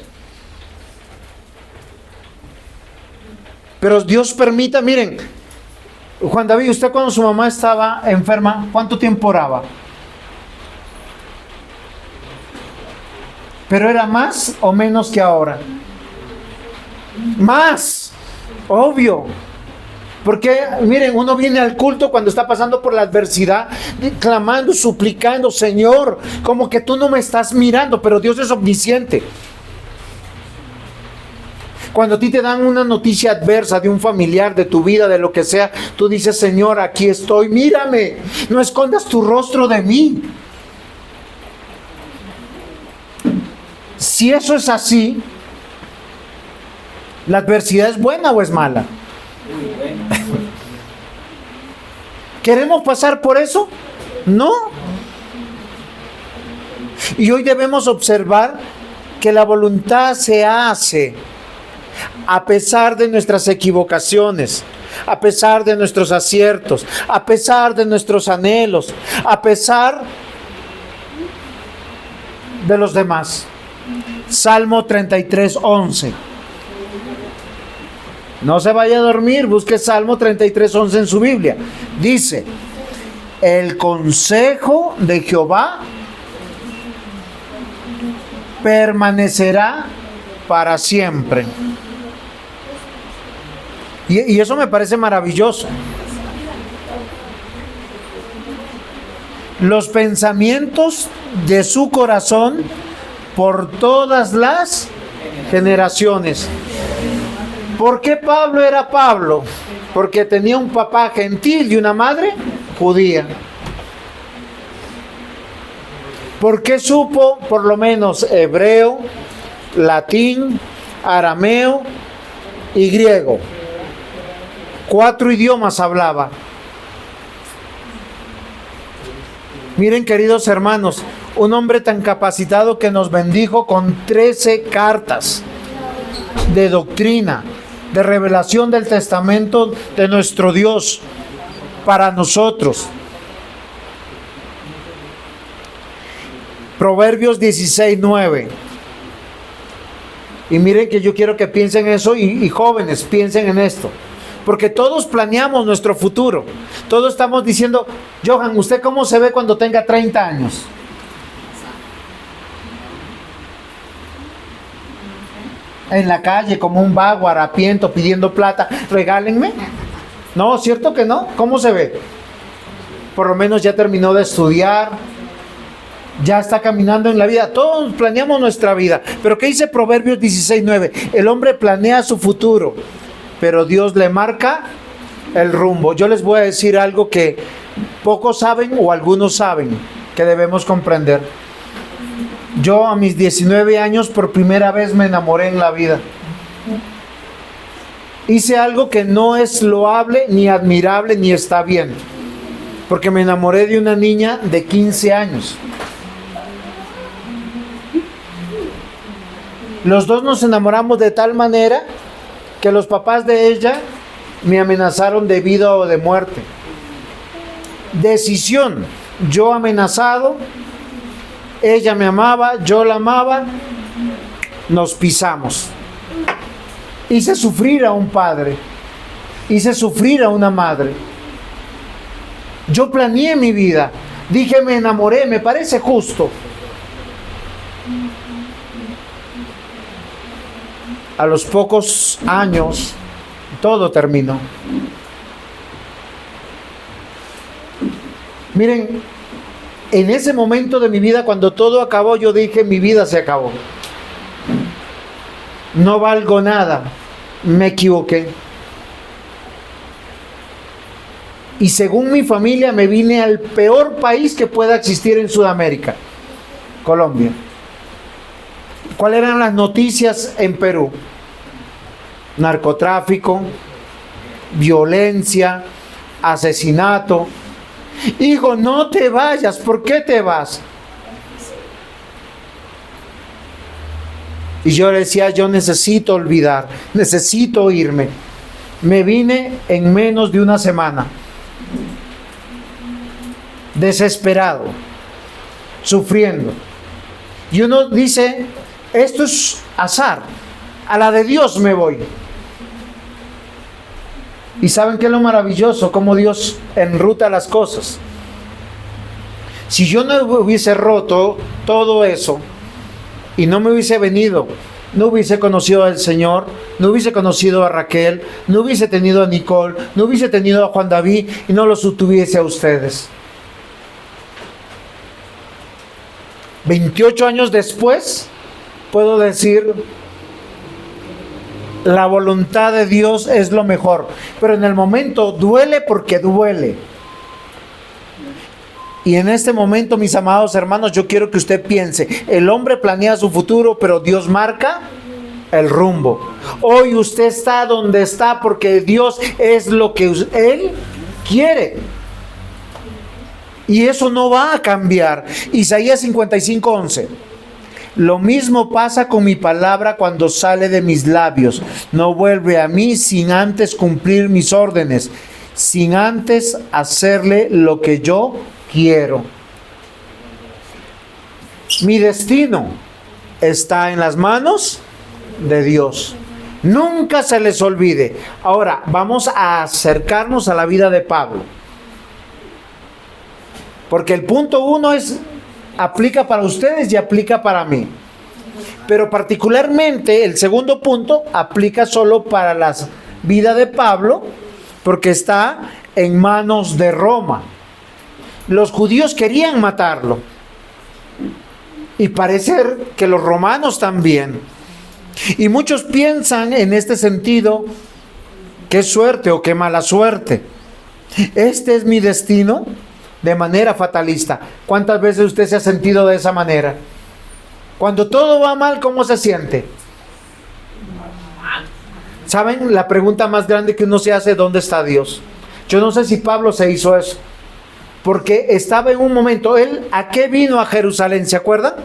Pero Dios permita, miren, Juan David, usted cuando su mamá estaba enferma, ¿cuánto tiempo oraba? Pero era más o menos que ahora. Más, obvio. Porque, miren, uno viene al culto cuando está pasando por la adversidad, clamando, suplicando, Señor, como que tú no me estás mirando, pero Dios es omnisciente. Cuando a ti te dan una noticia adversa de un familiar, de tu vida, de lo que sea, tú dices, Señor, aquí estoy, mírame, no escondas tu rostro de mí. Si eso es así, ¿la adversidad es buena o es mala? Muy bueno. ¿Queremos pasar por eso? No. Y hoy debemos observar que la voluntad se hace a pesar de nuestras equivocaciones, a pesar de nuestros aciertos, a pesar de nuestros anhelos, a pesar de los demás. Salmo 33:11. No se vaya a dormir, busque Salmo 33:11 en su Biblia. Dice, el consejo de Jehová permanecerá para siempre. Y eso me parece maravilloso. Los pensamientos de su corazón por todas las generaciones. ¿Por qué Pablo era Pablo? Porque tenía un papá gentil y una madre judía. ¿Por qué supo por lo menos hebreo, latín, arameo y griego? 4 idiomas hablaba. Miren, queridos hermanos, un hombre tan capacitado que nos bendijo con 13 cartas de doctrina, de revelación del testamento de nuestro Dios para nosotros. Proverbios 16:9. Y miren que yo quiero que piensen eso y jóvenes piensen en esto. Porque todos planeamos nuestro futuro. Todos estamos diciendo, Johan, ¿usted cómo se ve cuando tenga 30 años? En la calle como un vago, harapiento, pidiendo plata, regálenme. No, ¿cierto que no? ¿Cómo se ve? Por lo menos ya terminó de estudiar, ya está caminando en la vida. Todos planeamos nuestra vida. Pero ¿qué dice Proverbios 16:9? El hombre planea su futuro, pero Dios le marca el rumbo. Yo les voy a decir algo que Pocos saben o algunos saben que debemos comprender. Yo a mis 19 años por primera vez me enamoré en la vida. Hice algo que no es loable, ni admirable, ni está bien. Porque me enamoré de una niña de 15 años. Los dos nos enamoramos de tal manera que los papás de ella me amenazaron de vida o de muerte. Decisión, yo amenazado, ella me amaba, yo la amaba, nos pisamos. Hice sufrir a un padre, hice sufrir a una madre. Yo planeé mi vida, dije me enamoré, me parece justo. A los pocos años, todo terminó. Miren, en ese momento de mi vida, cuando todo acabó, yo dije, mi vida se acabó. No valgo nada, me equivoqué. Y según mi familia, me vine al peor país que pueda existir en Sudamérica, Colombia. ¿Cuáles eran las noticias en Perú? Narcotráfico, violencia, asesinato. Hijo, no te vayas, ¿por qué te vas? Y yo le decía, yo necesito olvidar, necesito irme. Me vine en menos de una semana. Desesperado, sufriendo. Y uno dice, esto es azar, a la de Dios me voy. ¿Y saben qué es lo maravilloso? Cómo Dios enruta las cosas. Si yo no hubiese roto todo eso y no me hubiese venido, no hubiese conocido al Señor, no hubiese conocido a Raquel, no hubiese tenido a Nicole, no hubiese tenido a Juan David y no los tuviese a ustedes. 28 años después, puedo decir, la voluntad de Dios es lo mejor. Pero en el momento duele porque duele. Y en este momento, mis amados hermanos, yo quiero que usted piense, el hombre planea su futuro, pero Dios marca el rumbo. Hoy usted está donde está porque Dios es lo que Él quiere. Y eso no va a cambiar. Isaías 55:11. Lo mismo pasa con mi palabra cuando sale de mis labios. No vuelve a mí sin antes cumplir mis órdenes, sin antes hacerle lo que yo quiero. Mi destino está en las manos de Dios. Nunca se les olvide. Ahora, vamos a acercarnos a la vida de Pablo. Porque el punto 1 aplica para ustedes y aplica para mí. Pero particularmente el segundo punto aplica solo para la vida de Pablo, porque está en manos de Roma. Los judíos querían matarlo. Y parece que los romanos también. Y muchos piensan en este sentido, qué suerte o qué mala suerte. Este es mi destino. De manera fatalista. ¿Cuántas veces usted se ha sentido de esa manera? Cuando todo va mal, ¿cómo se siente? ¿Saben? La pregunta más grande que uno se hace, ¿dónde está Dios? Yo no sé si Pablo se hizo eso. Porque estaba en un momento, ¿él a qué vino a Jerusalén? ¿Se acuerdan?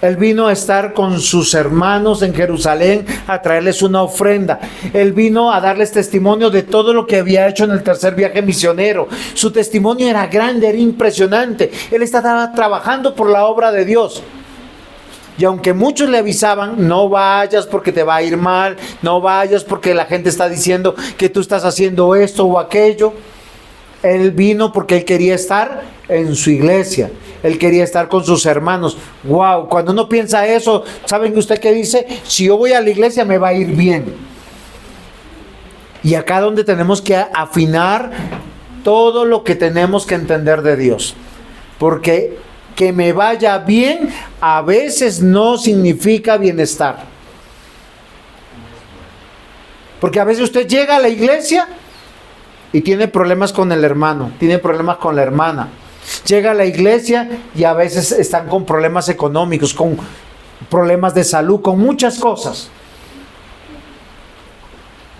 Él vino a estar con sus hermanos en Jerusalén, a traerles una ofrenda. Él vino a darles testimonio de todo lo que había hecho en el tercer viaje misionero. Su testimonio era grande, era impresionante. Él estaba trabajando por la obra de Dios. Y aunque muchos le avisaban, no vayas porque te va a ir mal, no vayas porque la gente está diciendo que tú estás haciendo esto o aquello. Él vino porque él quería estar en su iglesia. Él quería estar con sus hermanos. Wow, cuando uno piensa eso, ¿saben usted qué dice? Si yo voy a la iglesia me va a ir bien. Y acá donde tenemos que afinar todo lo que tenemos que entender de Dios. Porque que me vaya bien a veces no significa bienestar. Porque a veces usted llega a la iglesia y tiene problemas con el hermano, tiene problemas con la hermana. Llega a la iglesia y a veces están con problemas económicos, con problemas de salud, con muchas cosas.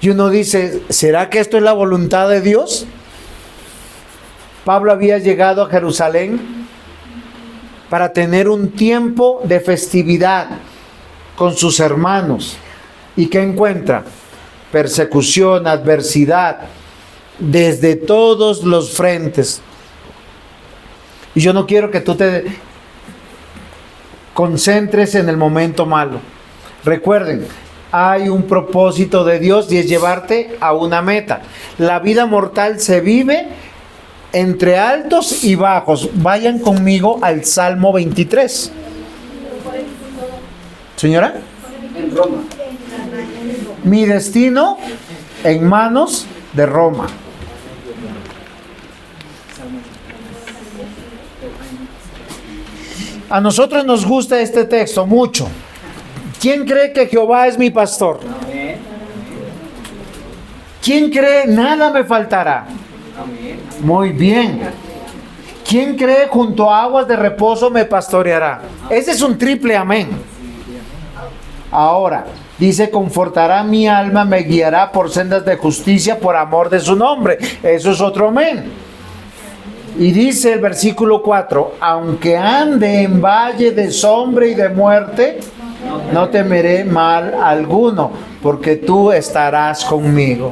Y uno dice, ¿será que esto es la voluntad de Dios? Pablo había llegado a Jerusalén para tener un tiempo de festividad con sus hermanos. ¿Y qué encuentra? Persecución, adversidad, desde todos los frentes. Y yo no quiero que tú te concentres en el momento malo. Recuerden, hay un propósito de Dios y es llevarte a una meta. La vida mortal se vive entre altos y bajos. Vayan conmigo al Salmo 23. Señora. En Roma. Mi destino en manos de Roma. A nosotros nos gusta este texto mucho. ¿Quién cree que Jehová es mi pastor? Amén. ¿Quién cree nada me faltará? Amén. Muy bien. ¿Quién cree junto a aguas de reposo me pastoreará? Ese es un triple amén. Ahora, dice, confortará mi alma, me guiará por sendas de justicia por amor de su nombre. Eso es otro amén. Y dice el versículo 4, aunque ande en valle de sombra y de muerte, no temeré mal alguno, porque tú estarás conmigo.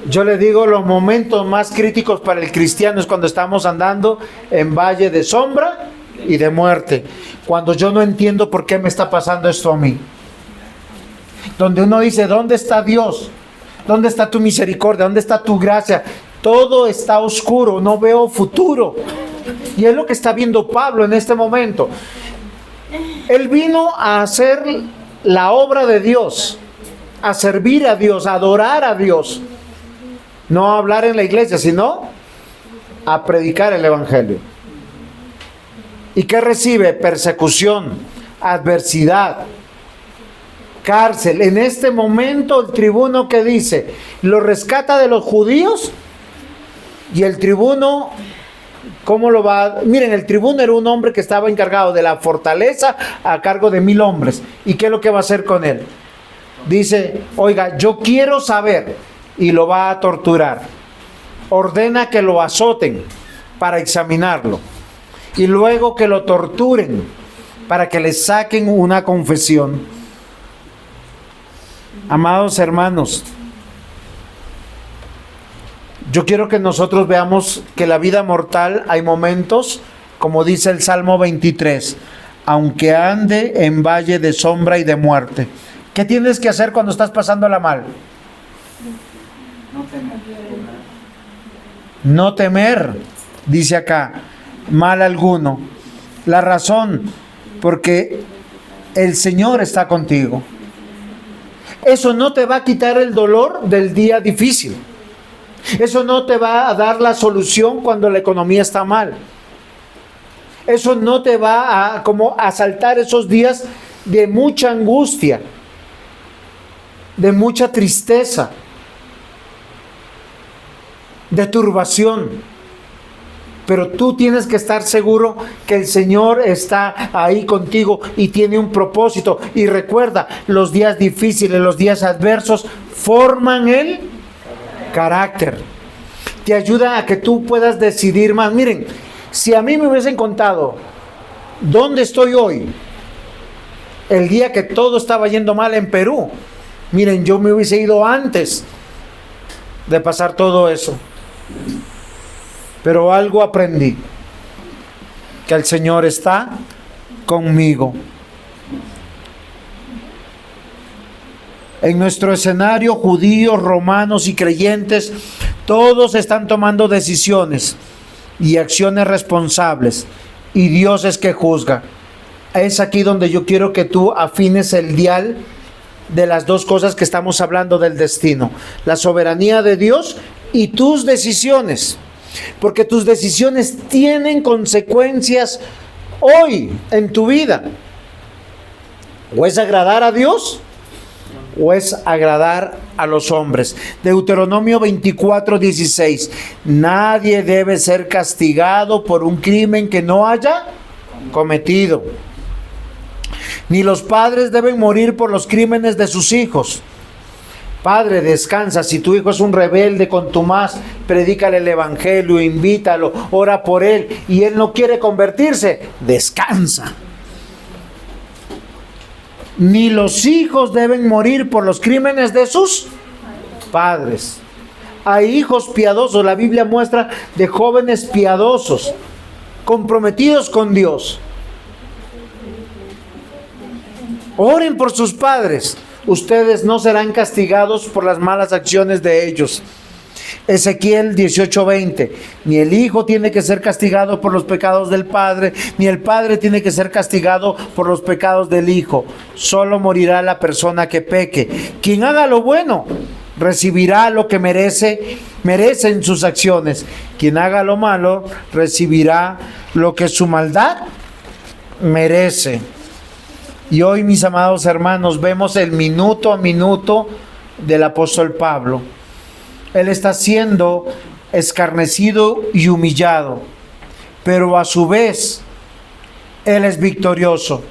Yo le digo, los momentos más críticos para el cristiano es cuando estamos andando en valle de sombra y de muerte. Cuando yo no entiendo por qué me está pasando esto a mí. Donde uno dice, ¿dónde está Dios? ¿Dónde está tu misericordia? ¿Dónde está tu gracia? Todo está oscuro, no veo futuro. Y es lo que está viendo Pablo en este momento. Él vino a hacer la obra de Dios, a servir a Dios, a adorar a Dios. No a hablar en la iglesia, sino a predicar el evangelio. ¿Y qué recibe? Persecución, adversidad, cárcel. En este momento el tribuno que dice, lo rescata de los judíos, y el tribuno, ¿cómo lo va? Miren, el tribuno era un hombre que estaba encargado de la fortaleza a cargo de 1000 hombres. ¿Y qué es lo que va a hacer con él? Dice, oiga, yo quiero saber, y lo va a torturar. Ordena que lo azoten para examinarlo. Y luego que lo torturen para que le saquen una confesión. Amados hermanos, yo quiero que nosotros veamos que la vida mortal hay momentos, como dice el Salmo 23, aunque ande en valle de sombra y de muerte. ¿Qué tienes que hacer cuando estás pasándola mal? No temer. No temer, dice acá, mal alguno. La razón, porque el Señor está contigo. Eso no te va a quitar el dolor del día difícil. Eso no te va a dar la solución cuando la economía está mal. Eso no te va a como asaltar esos días de mucha angustia, de mucha tristeza, de turbación. Pero tú tienes que estar seguro que el Señor está ahí contigo y tiene un propósito. Y recuerda, los días difíciles, los días adversos forman el carácter. Te ayuda a que tú puedas decidir más. Miren, si a mí me hubiesen contado dónde estoy hoy, el día que todo estaba yendo mal en Perú, miren, yo me hubiese ido antes de pasar todo eso. Pero algo aprendí, que el Señor está conmigo. En nuestro escenario, judíos, romanos y creyentes, todos están tomando decisiones y acciones responsables, y Dios es que juzga. Es aquí donde yo quiero que tú afines el dial de las dos cosas que estamos hablando del destino: la soberanía de Dios y tus decisiones, porque tus decisiones tienen consecuencias hoy en tu vida. O es agradar a Dios, o es agradar a los hombres? Deuteronomio 24:16. Nadie debe ser castigado por un crimen que no haya cometido. Ni los padres deben morir por los crímenes de sus hijos. Padre, descansa. Si tu hijo es un rebelde contumaz, predícale el evangelio, invítalo, ora por él y él no quiere convertirse, descansa. Ni los hijos deben morir por los crímenes de sus padres. Hay hijos piadosos, la Biblia muestra de jóvenes piadosos, comprometidos con Dios. Oren por sus padres. Ustedes no serán castigados por las malas acciones de ellos. Ezequiel 18:20. Ni el hijo tiene que ser castigado por los pecados del padre, ni el padre tiene que ser castigado por los pecados del hijo. Solo morirá la persona que peque. Quien haga lo bueno recibirá lo que merecen sus acciones. Quien haga lo malo recibirá lo que su maldad merece. Y hoy, mis amados hermanos, vemos el minuto a minuto del apóstol Pablo. Él está siendo escarnecido y humillado, pero a su vez, él es victorioso,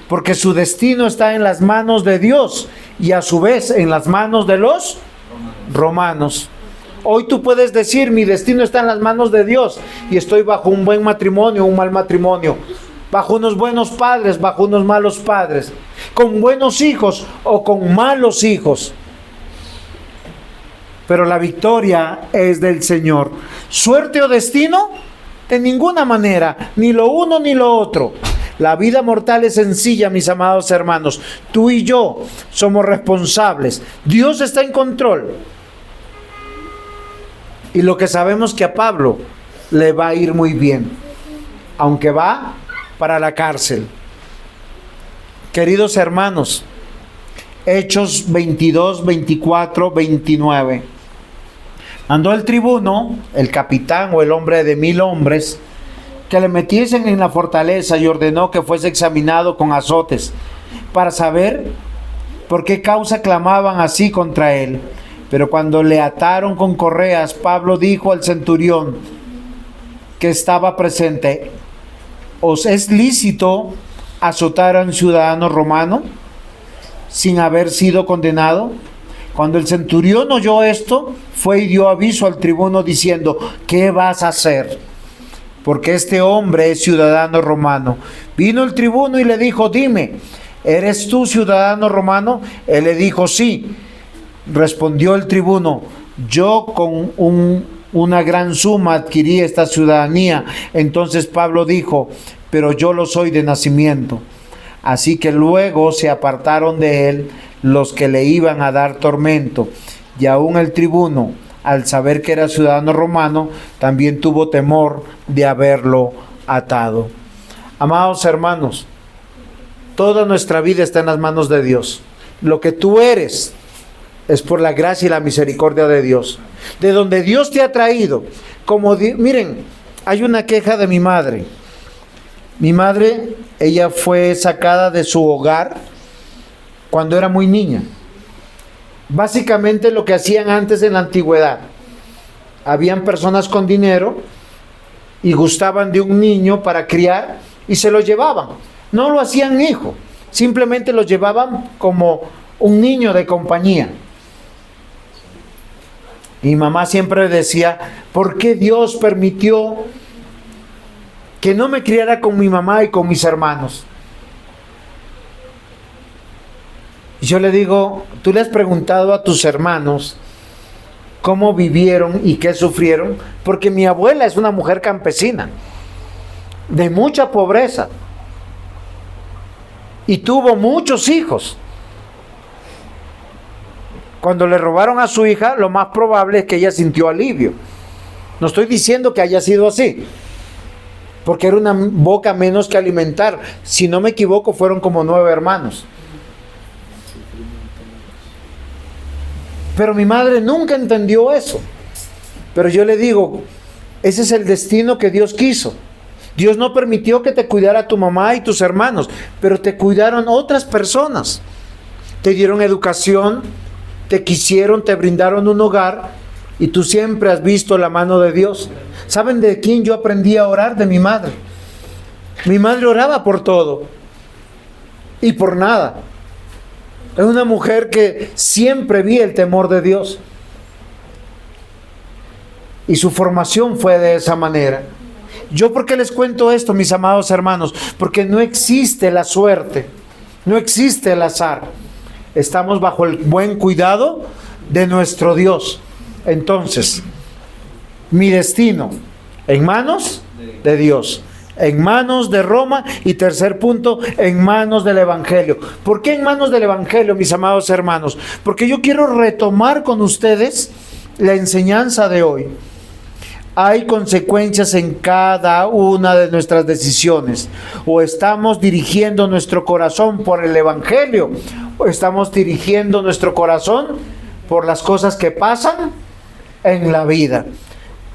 porque su destino está en las manos de Dios y a su vez en las manos de los romanos. Hoy tú puedes decir, mi destino está en las manos de Dios y estoy bajo un buen matrimonio, un mal matrimonio, bajo unos buenos padres, bajo unos malos padres, con buenos hijos o con malos hijos. Pero la victoria es del Señor. ¿Suerte o destino? De ninguna manera, ni lo uno ni lo otro. La vida mortal es sencilla, mis amados hermanos. Tú y yo somos responsables. Dios está en control. Y lo que sabemos que a Pablo le va a ir muy bien, aunque va para la cárcel. Queridos hermanos, Hechos 22, 24, 29. Mandó el tribuno, el capitán o el hombre de 1000 hombres, que le metiesen en la fortaleza y ordenó que fuese examinado con azotes para saber por qué causa clamaban así contra él. Pero cuando le ataron con correas, Pablo dijo al centurión que estaba presente: ¿os es lícito azotar a un ciudadano romano sin haber sido condenado? Cuando el centurión oyó esto, fue y dio aviso al tribuno diciendo: ¿qué vas a hacer? Porque este hombre es ciudadano romano. Vino el tribuno y le dijo: dime, ¿eres tú ciudadano romano? Él le dijo: sí. Respondió el tribuno: yo con una gran suma adquirí esta ciudadanía. Entonces Pablo dijo: pero yo lo soy de nacimiento. Así que luego se apartaron de él los que le iban a dar tormento. Y aún el tribuno, al saber que era ciudadano romano, también tuvo temor de haberlo atado. Amados hermanos, toda nuestra vida está en las manos de Dios. Lo que tú eres es por la gracia y la misericordia de Dios. De donde Dios te ha traído. Miren, hay una queja de mi madre. Mi madre, ella fue sacada de su hogar cuando era muy niña. Básicamente lo que hacían antes en la antigüedad. Habían personas con dinero y gustaban de un niño para criar y se lo llevaban. No lo hacían hijo, simplemente lo llevaban como un niño de compañía. Mi mamá siempre decía: ¿por qué Dios permitió que no me criara con mi mamá y con mis hermanos? Y yo le digo: ¿tú le has preguntado a tus hermanos cómo vivieron y qué sufrieron? Porque mi abuela es una mujer campesina, de mucha pobreza, y tuvo muchos hijos. Cuando le robaron a su hija, lo más probable es que ella sintió alivio. No estoy diciendo que haya sido así, porque era una boca menos que alimentar. Si no me equivoco, fueron como 9 hermanos. Pero mi madre nunca entendió eso. Pero yo le digo, ese es el destino que Dios quiso. Dios no permitió que te cuidara tu mamá y tus hermanos, pero te cuidaron otras personas. te dieron educación, te quisieron, te brindaron un hogar y tú siempre has visto la mano de Dios. ¿Saben de quién yo aprendí a orar? De mi madre. Mi madre oraba por todo y por nada. Es una mujer que siempre vi el temor de Dios. Y su formación fue de esa manera. ¿Yo por qué les cuento esto, mis amados hermanos? Porque no existe la suerte, no existe el azar. Estamos bajo el buen cuidado de nuestro Dios. Entonces, mi destino en manos de Dios, en manos de Roma, y tercer punto, en manos del Evangelio. ¿Por qué en manos del Evangelio, mis amados hermanos? Porque yo quiero retomar con ustedes la enseñanza de hoy. Hay consecuencias en cada una de nuestras decisiones. O estamos dirigiendo nuestro corazón por el Evangelio, o estamos dirigiendo nuestro corazón por las cosas que pasan en la vida.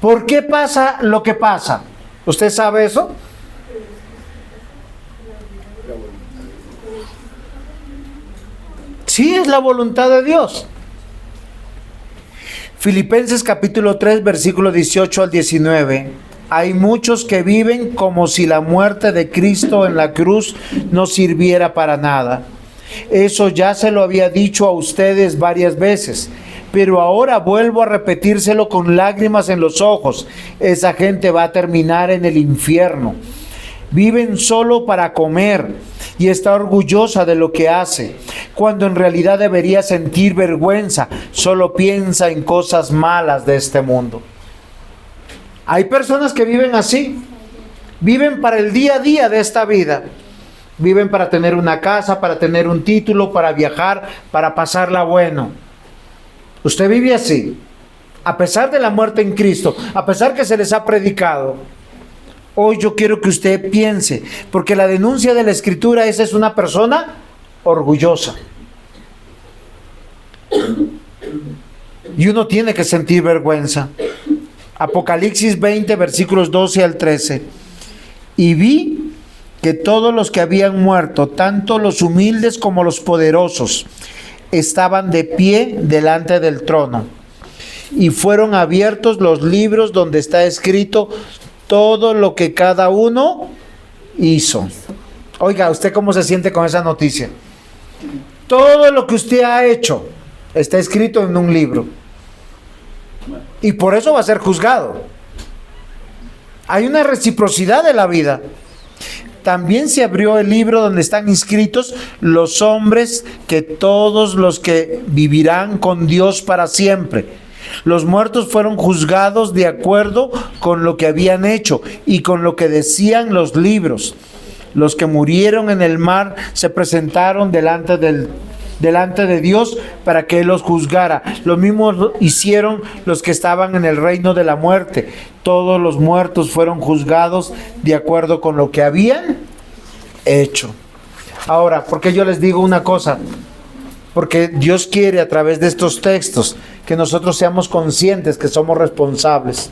¿Por qué pasa lo que pasa? ¿Usted sabe eso? Sí, es la voluntad de Dios. Filipenses capítulo 3, versículo 18 al 19. Hay muchos que viven como si la muerte de Cristo en la cruz no sirviera para nada. Eso ya se lo había dicho a ustedes varias veces, pero ahora vuelvo a repetírselo con lágrimas en los ojos. Esa gente va a terminar en el infierno. Viven solo para comer y está orgullosa de lo que hace, cuando en realidad debería sentir vergüenza. Solo piensa en cosas malas de este mundo. Hay personas que viven así, viven para el día a día de esta vida, viven para tener una casa, para tener un título, para viajar, para pasarla bueno. Usted vive así, a pesar de la muerte en Cristo, a pesar que se les ha predicado. Hoy yo quiero que usted piense, porque la denuncia de la Escritura es una persona orgullosa. Y uno tiene que sentir vergüenza. Apocalipsis 20, versículos 12 al 13. Y vi que todos los que habían muerto, tanto los humildes como los poderosos, estaban de pie delante del trono. Y fueron abiertos los libros donde está escrito todo lo que cada uno hizo. Oiga, ¿usted cómo se siente con esa noticia? Todo lo que usted ha hecho está escrito en un libro. Y por eso va a ser juzgado. Hay una reciprocidad de la vida. También se abrió el libro donde están inscritos los hombres, que todos los que vivirán con Dios para siempre. Los muertos fueron juzgados de acuerdo con lo que habían hecho y con lo que decían los libros. Los que murieron en el mar se presentaron delante de Dios para que Él los juzgara. Lo mismo hicieron los que estaban en el reino de la muerte. Todos los muertos fueron juzgados de acuerdo con lo que habían hecho. Ahora, ¿por qué yo les digo una cosa? Porque Dios quiere a través de estos textos que nosotros seamos conscientes que somos responsables.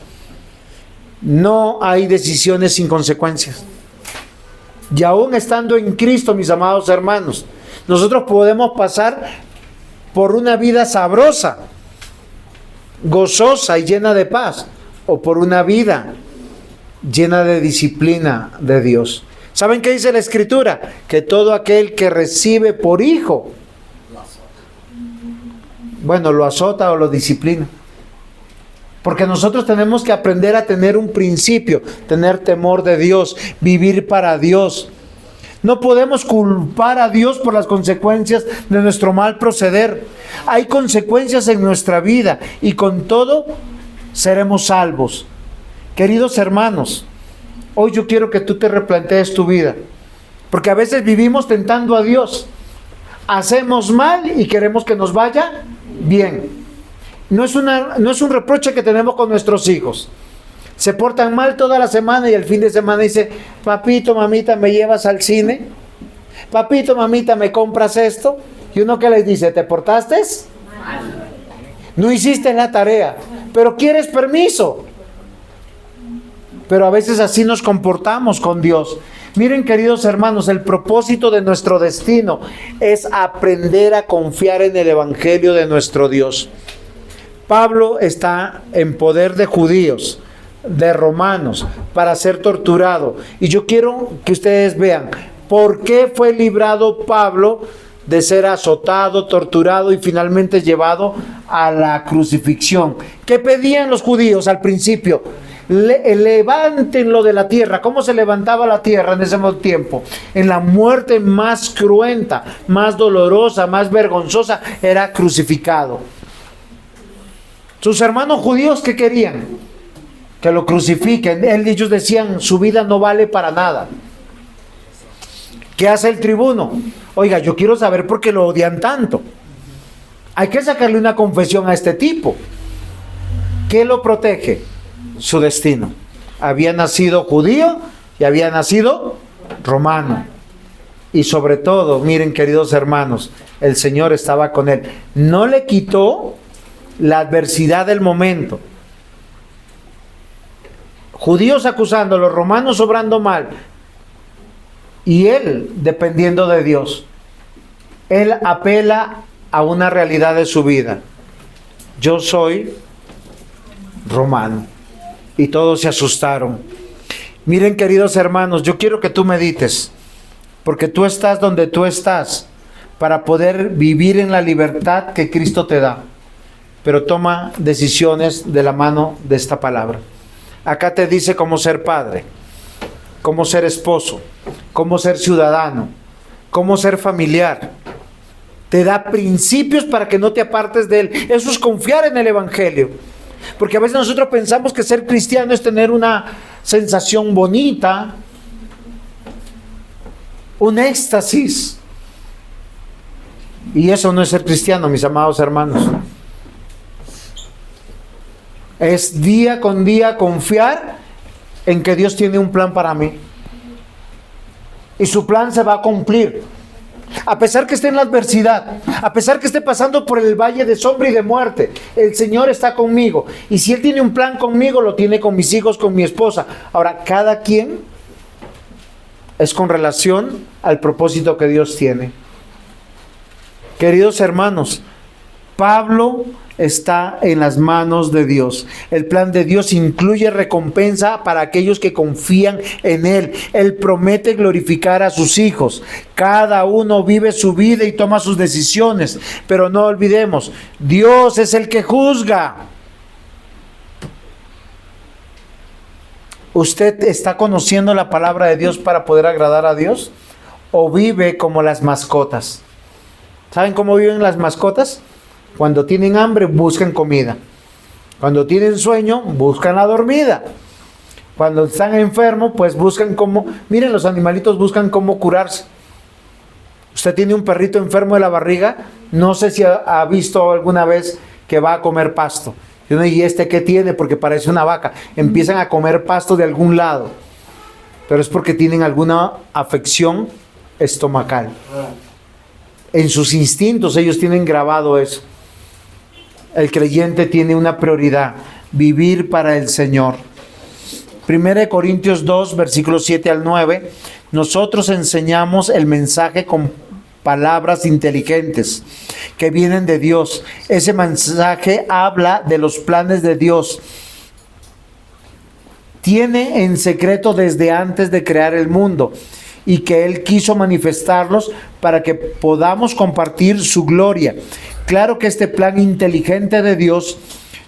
No hay decisiones sin consecuencias. Y aún estando en Cristo, mis amados hermanos, nosotros podemos pasar por una vida sabrosa, gozosa y llena de paz, o por una vida llena de disciplina de Dios. ¿Saben qué dice la Escritura? Que todo aquel que recibe por hijo, bueno, lo azota o lo disciplina. Porque nosotros tenemos que aprender a tener un principio, tener temor de Dios, vivir para Dios. No podemos culpar a Dios por las consecuencias de nuestro mal proceder. Hay consecuencias en nuestra vida y con todo seremos salvos. Queridos hermanos, hoy yo quiero que tú te replantees tu vida. Porque a veces vivimos tentando a Dios. Hacemos mal y queremos que nos vaya bien. No es un reproche que tenemos con nuestros hijos. Se portan mal toda la semana y el fin de semana dice: papito, mamita, ¿me llevas al cine? Papito, mamita, ¿me compras esto? Y uno que les dice: ¿te portaste mal? No hiciste la tarea, pero quieres permiso. Pero a veces así nos comportamos con Dios. Miren, queridos hermanos, el propósito de nuestro destino es aprender a confiar en el Evangelio de nuestro Dios. Pablo está en poder de judíos, de romanos, para ser torturado. Y yo quiero que ustedes vean por qué fue librado Pablo de ser azotado, torturado y finalmente llevado a la crucifixión. ¿Qué pedían los judíos al principio? Levántenlo de la tierra. ¿Cómo se levantaba la tierra en ese tiempo? En la muerte más cruenta, más dolorosa, más vergonzosa, era crucificado. Sus hermanos judíos, ¿qué querían? Que lo crucifiquen. Ellos decían, su vida no vale para nada. ¿Qué hace el tribuno? Oiga, yo quiero saber por qué lo odian tanto. Hay que sacarle una confesión a este tipo. ¿Qué lo protege? Su destino. Había nacido judío y había nacido romano. Y sobre todo, miren, queridos hermanos, el Señor estaba con él. No le quitó la adversidad del momento. Judíos acusando, romanos obrando mal. Y él dependiendo de Dios. Él apela a una realidad de su vida. Yo soy romano. Y todos se asustaron. Miren, queridos hermanos, yo quiero que tú medites, porque tú estás donde tú estás para poder vivir en la libertad que Cristo te da. Pero toma decisiones de la mano de esta palabra. Acá te dice cómo ser padre, cómo ser esposo, cómo ser ciudadano, cómo ser familiar. Te da principios para que no te apartes de él. Eso es confiar en el Evangelio. Porque a veces nosotros pensamos que ser cristiano es tener una sensación bonita, un éxtasis. Y eso no es ser cristiano, mis amados hermanos. Es día con día confiar en que Dios tiene un plan para mí. Y su plan se va a cumplir. A pesar que esté en la adversidad, a pesar que esté pasando por el valle de sombra y de muerte, el Señor está conmigo. Y si Él tiene un plan conmigo, lo tiene con mis hijos, con mi esposa. Ahora, cada quien es con relación al propósito que Dios tiene. Queridos hermanos, Pablo está en las manos de Dios. El plan de Dios incluye recompensa para aquellos que confían en Él. Él promete glorificar a sus hijos. Cada uno vive su vida y toma sus decisiones. Pero no olvidemos, Dios es el que juzga. ¿Usted está conociendo la palabra de Dios para poder agradar a Dios? ¿O vive como las mascotas? ¿Saben cómo viven las mascotas? Cuando tienen hambre, buscan comida. Cuando tienen sueño, buscan la dormida. Cuando están enfermos, pues buscan cómo... Miren, los animalitos buscan cómo curarse. Usted tiene un perrito enfermo de la barriga, no sé si ha visto alguna vez que va a comer pasto. ¿Y este qué tiene? Porque parece una vaca. Empiezan a comer pasto de algún lado. Pero es porque tienen alguna afección estomacal. En sus instintos ellos tienen grabado eso. El creyente tiene una prioridad: vivir para el Señor. 1 Corintios 2, versículos 7 al 9. Nosotros enseñamos el mensaje con palabras inteligentes que vienen de Dios. Ese mensaje habla de los planes de Dios. Tiene en secreto desde antes de crear el mundo, y que Él quiso manifestarlos para que podamos compartir su gloria. Claro que este plan inteligente de Dios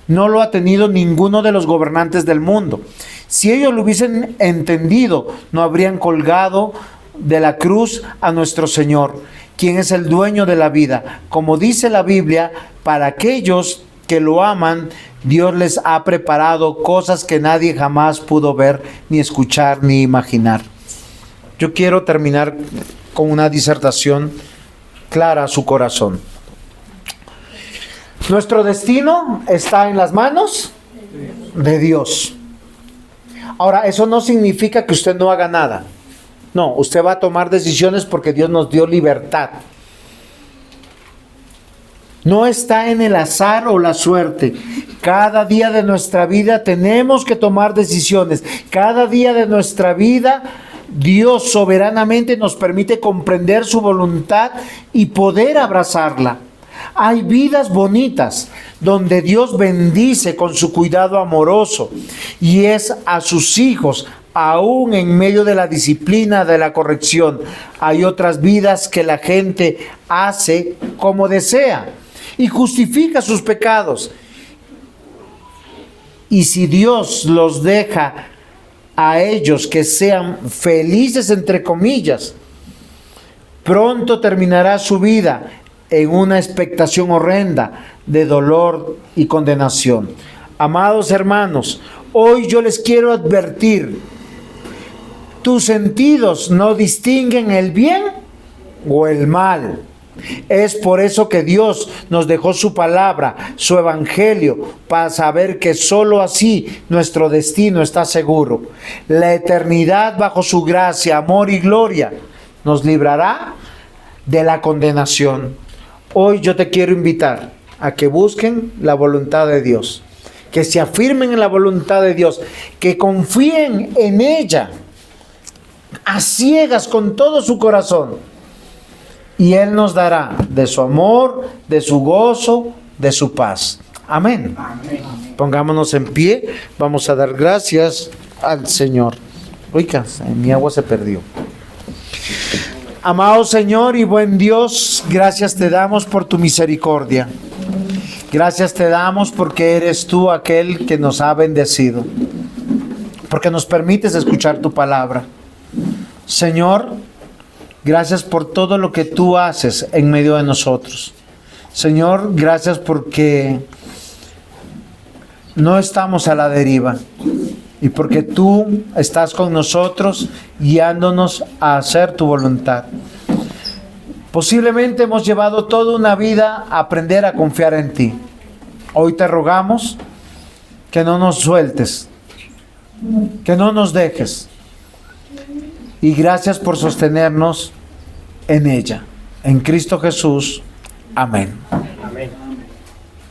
no lo ha tenido ninguno de los gobernantes del mundo. Si ellos lo hubiesen entendido, no habrían colgado de la cruz a nuestro Señor, quien es el dueño de la vida. Como dice la Biblia, para aquellos que lo aman, Dios les ha preparado cosas que nadie jamás pudo ver, ni escuchar, ni imaginar. Yo quiero terminar con una disertación clara a su corazón. Nuestro destino está en las manos de Dios. Ahora, eso no significa que usted no haga nada. No, usted va a tomar decisiones porque Dios nos dio libertad. No está en el azar o la suerte. Cada día de nuestra vida tenemos que tomar decisiones. Cada día de nuestra vida Dios soberanamente nos permite comprender su voluntad y poder abrazarla. Hay vidas bonitas donde Dios bendice con su cuidado amoroso y es a sus hijos, aún en medio de la disciplina, de la corrección. Hay otras vidas que la gente hace como desea y justifica sus pecados. Y si Dios los deja a ellos que sean felices, entre comillas, pronto terminará su vida en una expectación horrenda de dolor y condenación. Amados hermanos, hoy yo les quiero advertir: tus sentidos no distinguen el bien o el mal. Es por eso que Dios nos dejó su palabra, su evangelio, para saber que sólo así nuestro destino está seguro. La eternidad bajo su gracia, amor y gloria nos librará de la condenación. Hoy yo te quiero invitar a que busquen la voluntad de Dios, que se afirmen en la voluntad de Dios, que confíen en ella a ciegas con todo su corazón. Y Él nos dará de su amor, de su gozo, de su paz. Amén. Amén. Pongámonos en pie. Vamos a dar gracias al Señor. Oiga, mi agua se perdió. Amado Señor y buen Dios, gracias te damos por tu misericordia. Gracias te damos porque eres tú aquel que nos ha bendecido. Porque nos permites escuchar tu palabra. Señor, gracias por todo lo que tú haces en medio de nosotros. Señor, gracias porque no estamos a la deriva y porque tú estás con nosotros guiándonos a hacer tu voluntad. Posiblemente hemos llevado toda una vida a aprender a confiar en ti. Hoy te rogamos que no nos sueltes, que no nos dejes. Y gracias por sostenernos en ella. En Cristo Jesús. Amén. Amén.